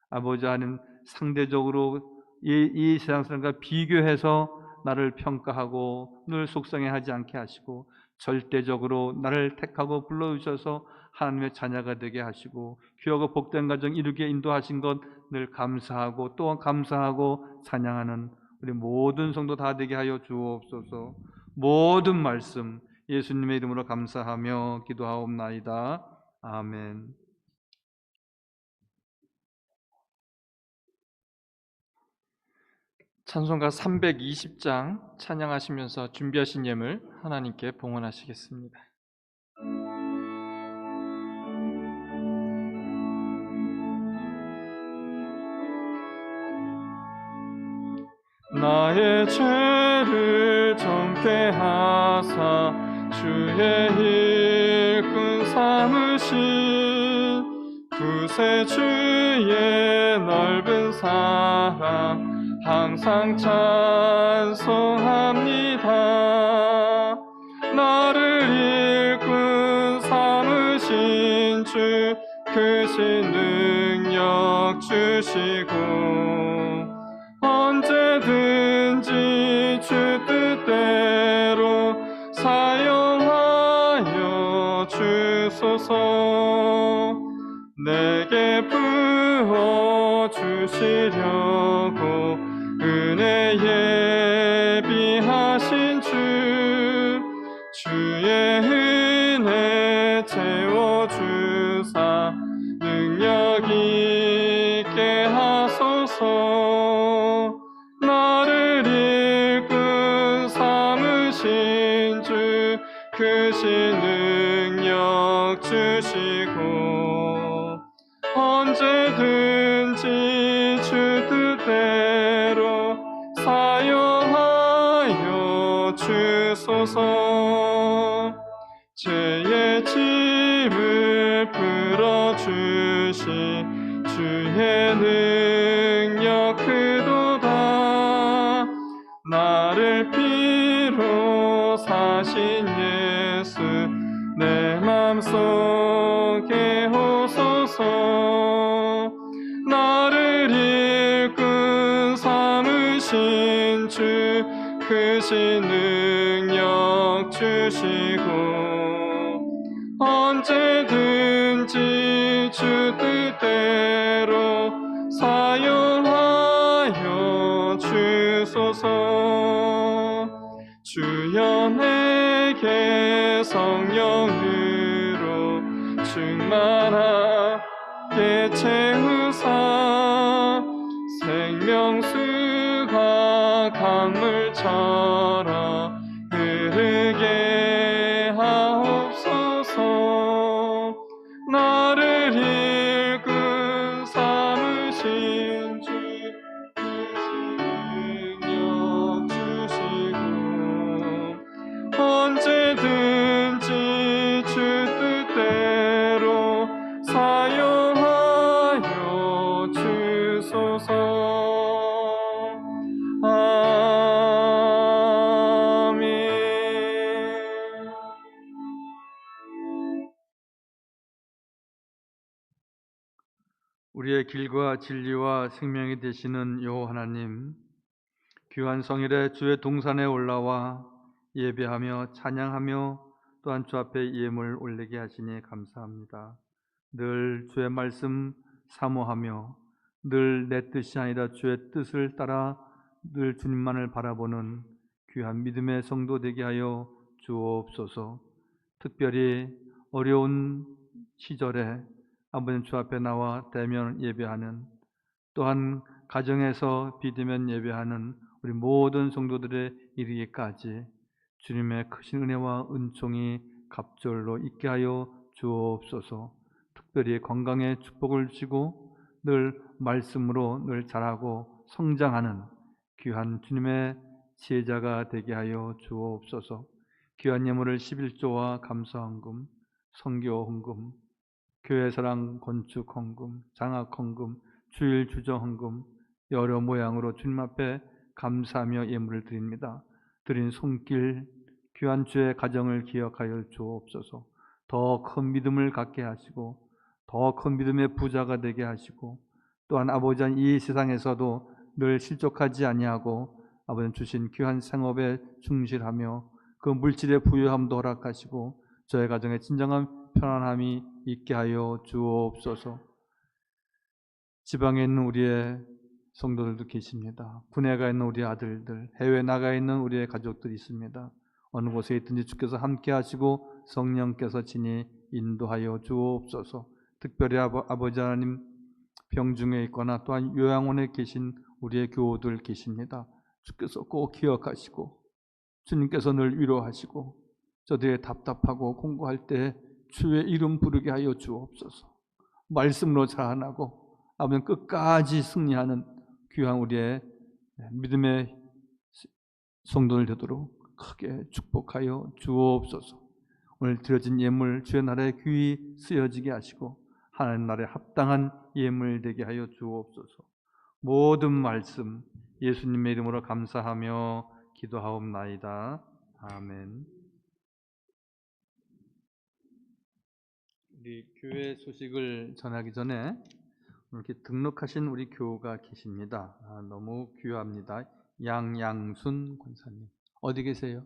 S3: 아버지 하나님, 상대적으로 이 세상 사람과 비교해서 나를 평가하고 늘 속상해하지 않게 하시고 절대적으로 나를 택하고 불러주셔서 하나님의 자녀가 되게 하시고 귀하고 복된 가정 이루게 인도하신 것 늘 감사하고 또한 감사하고 찬양하는 우리 모든 성도 다 되게 하여 주옵소서. 모든 말씀 예수님의 이름으로 감사하며 기도하옵나이다. 아멘.
S1: 찬송가 320장 찬양하시면서 준비하신 예물 하나님께 봉헌하시겠습니다. 나의 죄를 정케 하사 주의 일꾼 삼으신 구세주의 넓은 사랑 항상 찬송합니다. 나를 일꾼 삼으신 주 크신 능력 주시고 언제든지 주 뜻대로 사용하여 주소서. 내게 부어주시려고 은혜 예비하신 주의 은혜 채워주사 능력 있게 하소서. 나를 일꾼 삼으신 주 크신 능력 주시고 언제든지 주 뜻대로 사용하여 주소서. 죄의 짐을 풀어주시 주의 능력 크도다. 나를 피로 사신 예수 내 맘속에 오소서. 나를 일꾼 삼으신 주 크신 능력 주시고 언제든지 주 뜻대로 주옵소서. 주여 내게 성령으로 충만하게 채우사 생명수가 강물처럼 흐르게 하옵소서. 나를 일꾼 삼으신 주 능력 주시고 언제든지 주 뜻대로 사용하여 주소서. 아멘.
S3: 우리의 길과 진리와 생명이 되시는 여호와 하나님, 귀한 성일에 주의 동산에 올라와 예배하며 찬양하며 또한 주 앞에 예물 올리게 하시니 감사합니다. 늘 주의 말씀 사모하며 늘 내 뜻이 아니라 주의 뜻을 따라 늘 주님만을 바라보는 귀한 믿음의 성도 되게 하여 주옵소서. 특별히 어려운 시절에 아버지 주 앞에 나와 대면 예배하는, 또한 가정에서 비대면 예배하는 우리 모든 성도들의 이르기까지 주님의 크신 은혜와 은총이 갑절로 있게 하여 주옵소서. 특별히 건강의 축복을 주시고 늘 말씀으로 늘 자라고 성장하는 귀한 주님의 제자가 되게 하여 주옵소서. 귀한 예물을 11조와 감사헌금, 선교헌금, 교회사랑 건축 헌금, 장학 헌금, 주일 주정 헌금 여러 모양으로 주님 앞에 감사하며 예물을 드립니다. 드린 손길 귀한 주의 가정을 기억하여 주옵소서. 더 큰 믿음을 갖게 하시고 더 큰 믿음의 부자가 되게 하시고 또한 아버지 이 세상에서도 늘 실족하지 아니하고 아버지 주신 귀한 생업에 충실하며 그 물질의 부유함도 허락하시고 저의 가정에 진정한 편안함이 있게 하여 주옵소서. 지방에 있는 우리의 성도들도 계십니다. 군에 가 있는 우리 아들들, 해외에 나가 있는 우리의 가족들이 있습니다. 어느 곳에 있든지 주께서 함께 하시고 성령께서 친히 인도하여 주옵소서. 특별히 아버지 하나님 병중에 있거나 또한 요양원에 계신 우리의 교우들 계십니다. 주께서 꼭 기억하시고 주님께서 늘 위로하시고 저들의 답답하고 공부할 때 주의 이름 부르게 하여 주옵소서. 말씀으로 자라나고 아버지 끝까지 승리하는 귀한 우리의 믿음의 성도들 되도록 크게 축복하여 주옵소서. 오늘 드려진 예물 주의 나라에 귀히 쓰여지게 하시고 하나님 나라에 합당한 예물 되게 하여 주옵소서. 모든 말씀 예수님의 이름으로 감사하며 기도하옵나이다. 아멘. 우리 교회 소식을 전하기 전에 이렇게 등록하신 우리 교우가 계십니다. 너무 귀합니다. 양양순 권사님. 어디 계세요?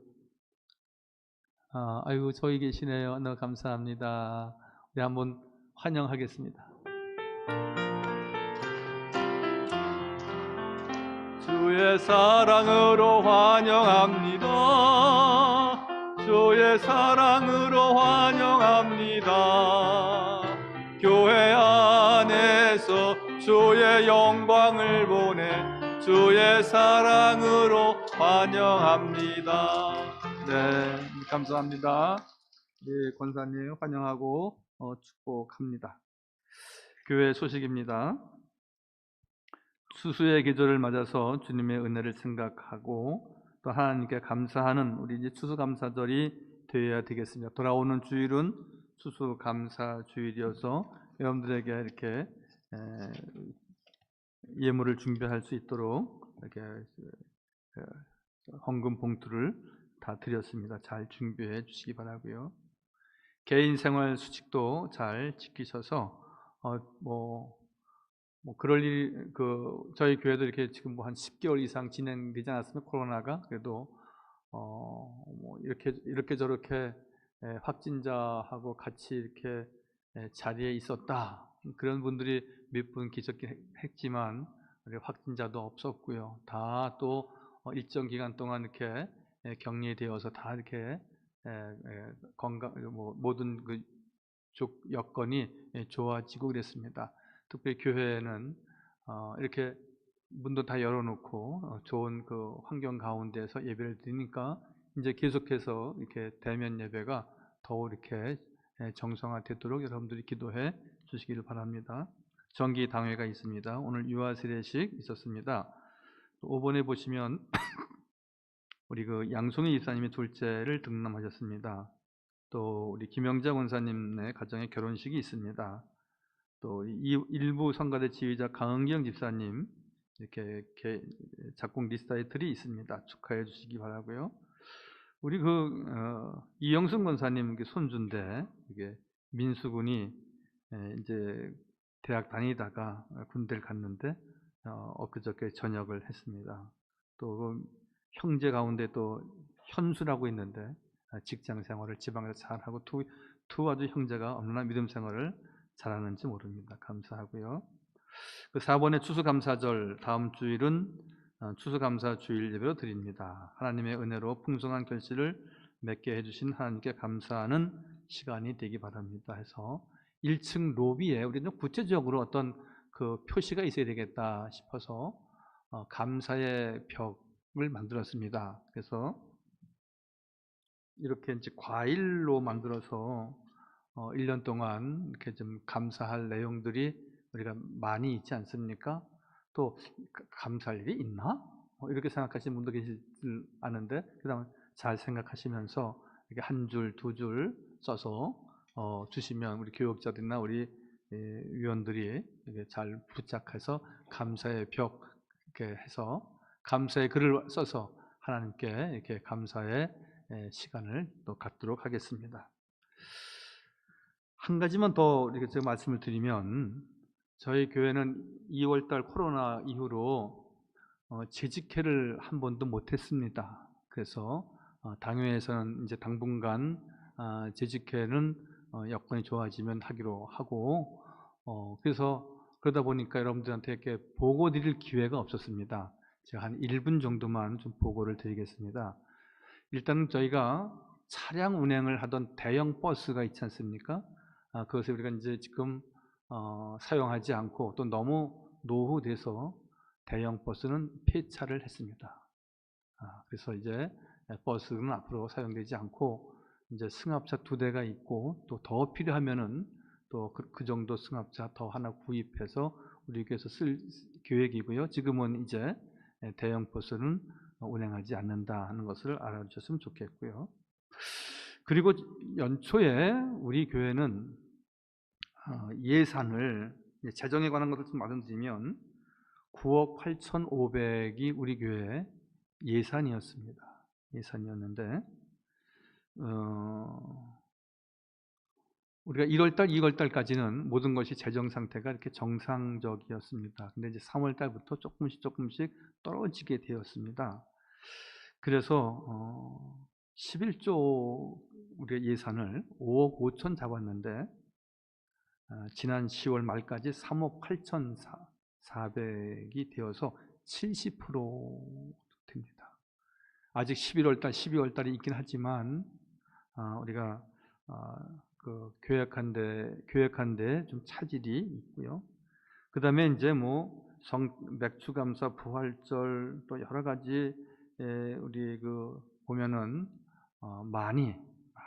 S3: 아이고 저기 계시네요. 너무 감사합니다. 우리 한번 환영하겠습니다. 주의 사랑으로 환영합니다. 주의 사랑으로 환영합니다. 교회 안에서 주의 영광을 보내 주의 사랑으로 환영합니다. 네, 감사합니다. 네, 권사님 환영하고 축복합니다. 교회 소식입니다. 수수의 계절을 맞아서 주님의 은혜를 생각하고 또 하나님께 감사하는 우리 이제 추수감사절이 되어야 되겠습니다. 돌아오는 주일은 추수감사주일이어서 여러분들에게 이렇게 예물을 준비할 수 있도록 이렇게 헌금 봉투를 다 드렸습니다. 잘 준비해 주시기 바라고요. 개인 생활 수칙도 잘 지키셔서 그럴 일 저희 교회도 이렇게 지금 한 10개월 이상 진행되지 않았습니까? 코로나가. 그래도 이렇게 저렇게 확진자하고 같이 이렇게 자리에 있었다. 그런 분들이 몇 분 계셨긴 했지만 확진자도 없었고요. 다 또 일정 기간 동안 이렇게 격리되어서 다 이렇게 건강 모든 그 여건이 좋아지고 그랬습니다. 특별히 교회는 이렇게 문도 다 열어놓고 좋은 그 환경 가운데서 예배를 드리니까 이제 계속해서 이렇게 대면 예배가 더욱 이렇게 정상화되도록 여러분들이 기도해 주시기를 바랍니다. 정기 당회가 있습니다. 오늘 유아 세례식 있었습니다. 5번에 보시면 우리 그 양송이 이사님이 둘째를 등남하셨습니다. 또 우리 김영자 원사님의 가정의 결혼식이 있습니다. 또 일부 성가대 지휘자 강은경 집사님 이렇게 작곡 리사이틀이 있습니다. 축하해 주시기 바라고요. 우리 이영승 권사님 손주인데 이게 민수군이 이제 대학 다니다가 군대를 갔는데 엊그저께 전역을 했습니다. 또 형제 가운데 또 현수라고 있는데 직장 생활을 지방에서 잘하고 두 아주 형제가 얼마나 믿음 생활을 잘하는지 모릅니다. 감사하고요. 그 4번의 추수감사절 다음 주일은 추수감사 주일 예배로 드립니다. 하나님의 은혜로 풍성한 결실을 맺게 해주신 하나님께 감사하는 시간이 되기 바랍니다. 해서 1층 로비에 우리는 구체적으로 어떤 그 표시가 있어야 되겠다 싶어서 감사의 벽을 만들었습니다. 그래서 이렇게 이제 과일로 만들어서 1년 동안 이렇게 좀 감사할 내용들이 우리가 많이 있지 않습니까? 또 감사할 일이 있나? 이렇게 생각하시는 분도 계시지 않은데 그다음 잘 생각하시면서 이렇게 한 줄, 두 줄 써서 주시면 우리 교육자들이나 우리 위원들이 이렇게 잘 부착해서 감사의 벽 이렇게 해서 감사의 글을 써서 하나님께 이렇게 감사의 시간을 또 갖도록 하겠습니다. 한 가지만 더 이렇게 제가 말씀을 드리면 저희 교회는 2월달 코로나 이후로 재직회를 한 번도 못했습니다. 그래서 당회에서는 이제 당분간 재직회는 여건이 좋아지면 하기로 하고 그래서 그러다 보니까 여러분들한테 이렇게 보고 드릴 기회가 없었습니다. 제가 한 1분 정도만 좀 보고를 드리겠습니다. 일단 저희가 차량 운행을 하던 대형 버스가 있지 않습니까? 그것을 우리가 이제 지금 사용하지 않고 또 너무 노후돼서 대형 버스는 폐차를 했습니다. 그래서 이제 버스는 앞으로 사용되지 않고 이제 승합차 2대가 있고 또 더 필요하면은 또 그 정도 승합차 더 하나 구입해서 우리 교회에서 쓸 계획이고요. 지금은 이제 대형 버스는 운행하지 않는다 하는 것을 알아주셨으면 좋겠고요. 그리고 연초에 우리 교회는 예산을 재정에 관한 것을 좀 말씀드리면 9억 8,500이 우리 교회 예산이었습니다. 예산이었는데 우리가 1월달, 2월달까지는 모든 것이 재정 상태가 이렇게 정상적이었습니다. 근데 이제 3월달부터 조금씩 떨어지게 되었습니다. 그래서 11조 우리가 예산을 5억 5천 잡았는데 지난 10월 말까지 3억 8,400이 되어서 70% 됩니다. 아직 11월달, 12월달이 있긴 하지만 우리가 그 계획한데 좀 차질이 있고요. 그 다음에 이제 맥주감사, 부활절 또 여러 가지 우리 보면은 많이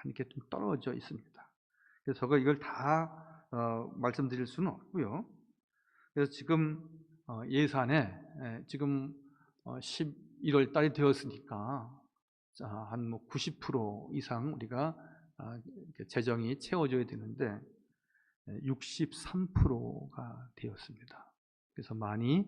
S3: 이렇게 좀 떨어져 있습니다. 그래서 제가 이걸 다 말씀드릴 수는 없고요. 그래서 지금 예산에 지금 11월 달이 되었으니까 한 90% 이상 우리가 재정이 채워져야 되는데 63%가 되었습니다. 그래서 많이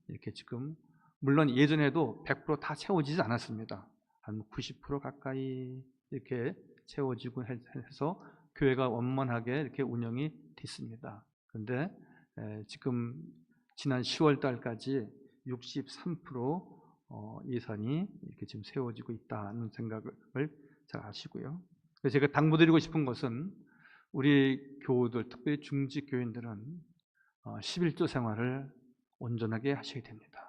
S3: 이렇게 지금 물론 예전에도 100% 다 채워지지 않았습니다. 한 90% 가까이 이렇게 채워지고 해서 교회가 원만하게 이렇게 운영이 됐습니다. 그런데 지금 지난 10월 달까지 63% 예산이 이렇게 지금 세워지고 있다는 생각을 잘 아시고요. 그래서 제가 당부드리고 싶은 것은 우리 교우들, 특별히 중직 교인들은 11조 생활을 온전하게 하셔야 됩니다.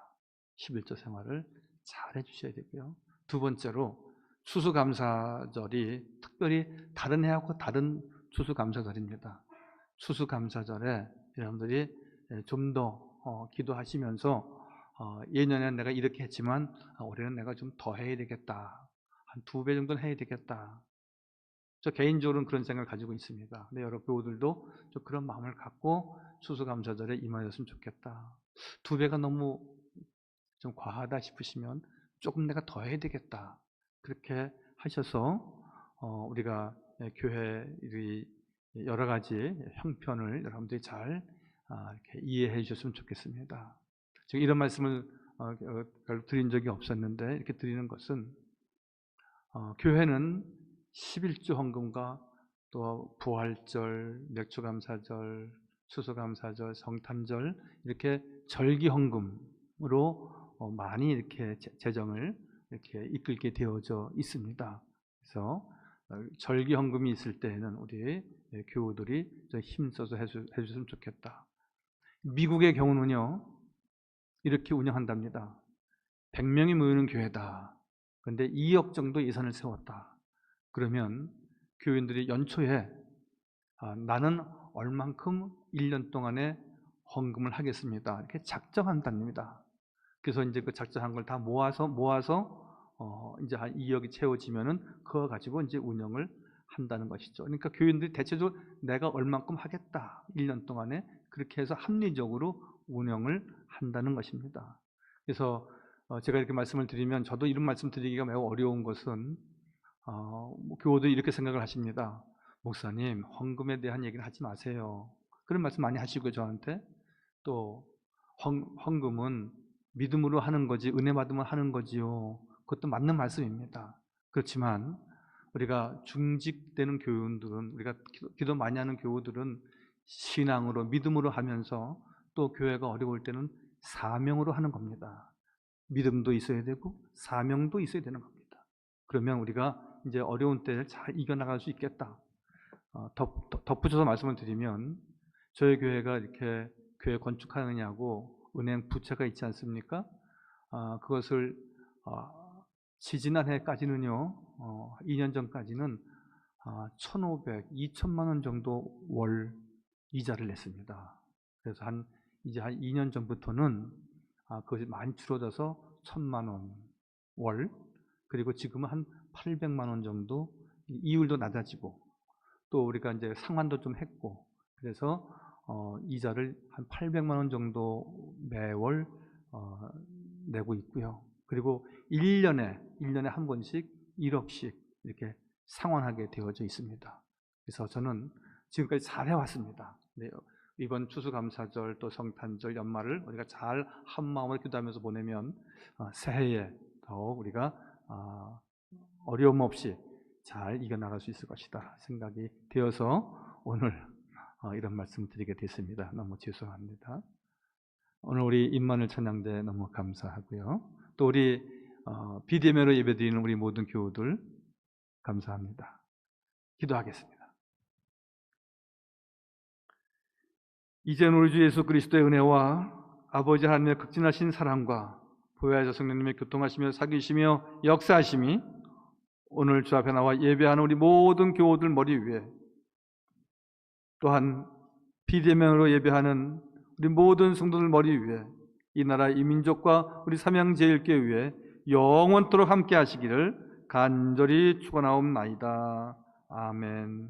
S3: 11조 생활을 잘 해주셔야 되고요. 두 번째로 추수감사절이 특별히 다른 해하고 다른 추수감사절입니다. 추수감사절에 여러분들이 좀 더 기도하시면서 예년에는 내가 이렇게 했지만 올해는 내가 좀 더 해야 되겠다. 한 2배 정도는 해야 되겠다. 저 개인적으로는 그런 생각을 가지고 있습니다. 근데 여러 교우들도 좀 그런 마음을 갖고 추수감사절에 임하였으면 좋겠다. 2배가 너무 좀 과하다 싶으시면 조금 내가 더 해야 되겠다. 그렇게 하셔서 우리가 교회 여러 가지 형편을 여러분들이 잘 이렇게 이해해 주셨으면 좋겠습니다. 지금 이런 말씀을 별로 드린 적이 없었는데 이렇게 드리는 것은 교회는 11조 헌금과 또 부활절, 맥주감사절, 추수감사절, 성탄절 이렇게 절기 헌금으로 많이 이렇게 재정을 이렇게 이끌게 되어져 있습니다. 그래서 절기 헌금이 있을 때에는 우리 교우들이 힘써서 해주셨으면 좋겠다. 미국의 경우는요 이렇게 운영한답니다. 100명이 모이는 교회다. 그런데 2억 정도 예산을 세웠다. 그러면 교인들이 연초에 나는 얼만큼 1년 동안에 헌금을 하겠습니다. 이렇게 작정한답니다. 그래서 이제 그 작정한 걸 다 모아서 이제 한 2억이 채워지면은 그거 가지고 이제 운영을 한다는 것이죠. 그러니까 교인들이 대체적으로 내가 얼만큼 하겠다. 1년 동안에 그렇게 해서 합리적으로 운영을 한다는 것입니다. 그래서 제가 이렇게 말씀을 드리면 저도 이런 말씀 드리기가 매우 어려운 것은 교우들이 이렇게 생각을 하십니다. 목사님, 헌금에 대한 얘기는 하지 마세요. 그런 말씀 많이 하시고요, 저한테. 또 헌금은 믿음으로 하는 거지 은혜 받으면 하는 거지요. 그것도 맞는 말씀입니다. 그렇지만 우리가 중직되는 교우들은, 우리가 기도 많이 하는 교우들은 신앙으로 믿음으로 하면서 또 교회가 어려울 때는 사명으로 하는 겁니다. 믿음도 있어야 되고 사명도 있어야 되는 겁니다. 그러면 우리가 이제 어려운 때를 잘 이겨나갈 수 있겠다. 덧붙여서 말씀을 드리면 저희 교회가 이렇게 교회 건축하느냐고 은행 부채가 있지 않습니까? 그것을 지지난해까지는요 2년 전까지는 1,500, 2천만 원 정도 월 이자를 냈습니다. 그래서 이제 한 2년 전부터는 그것이 많이 줄어들어서 1,000만 원 월, 그리고 지금은 한 800만 원 정도, 이율도 낮아지고 또 우리가 이제 상환도 좀 했고 그래서 이자를 한 800만 원 정도 매월 내고 있고요. 그리고 1년에 한 번씩 1억씩 이렇게 상환하게 되어져 있습니다. 그래서 저는 지금까지 잘 해왔습니다. 네, 이번 추수감사절 또 성탄절 연말을 우리가 잘 한마음으로 기도하면서 보내면 새해에 더욱 우리가 어려움 없이 잘 이겨나갈 수 있을 것이다 생각이 되어서 오늘 이런 말씀을 드리게 됐습니다. 너무 죄송합니다. 오늘 우리 임마누엘 찬양대 너무 감사하고요. 또 우리 비대면으로 예배드리는 우리 모든 교우들 감사합니다. 기도하겠습니다. 이제는 우리 주 예수 그리스도의 은혜와 아버지 하나님의 극진하신 사랑과 보혜하사 성령님의 교통하시며 사귀시며 역사하심이 오늘 주 앞에 나와 예배하는 우리 모든 교우들 머리 위에, 또한 비대면으로 예배하는 우리 모든 성도들 머리 위에, 이 나라 이 민족과 우리 삼양제일교회 영원토록 함께 하시기를 간절히 축원하옵나이다. 아멘.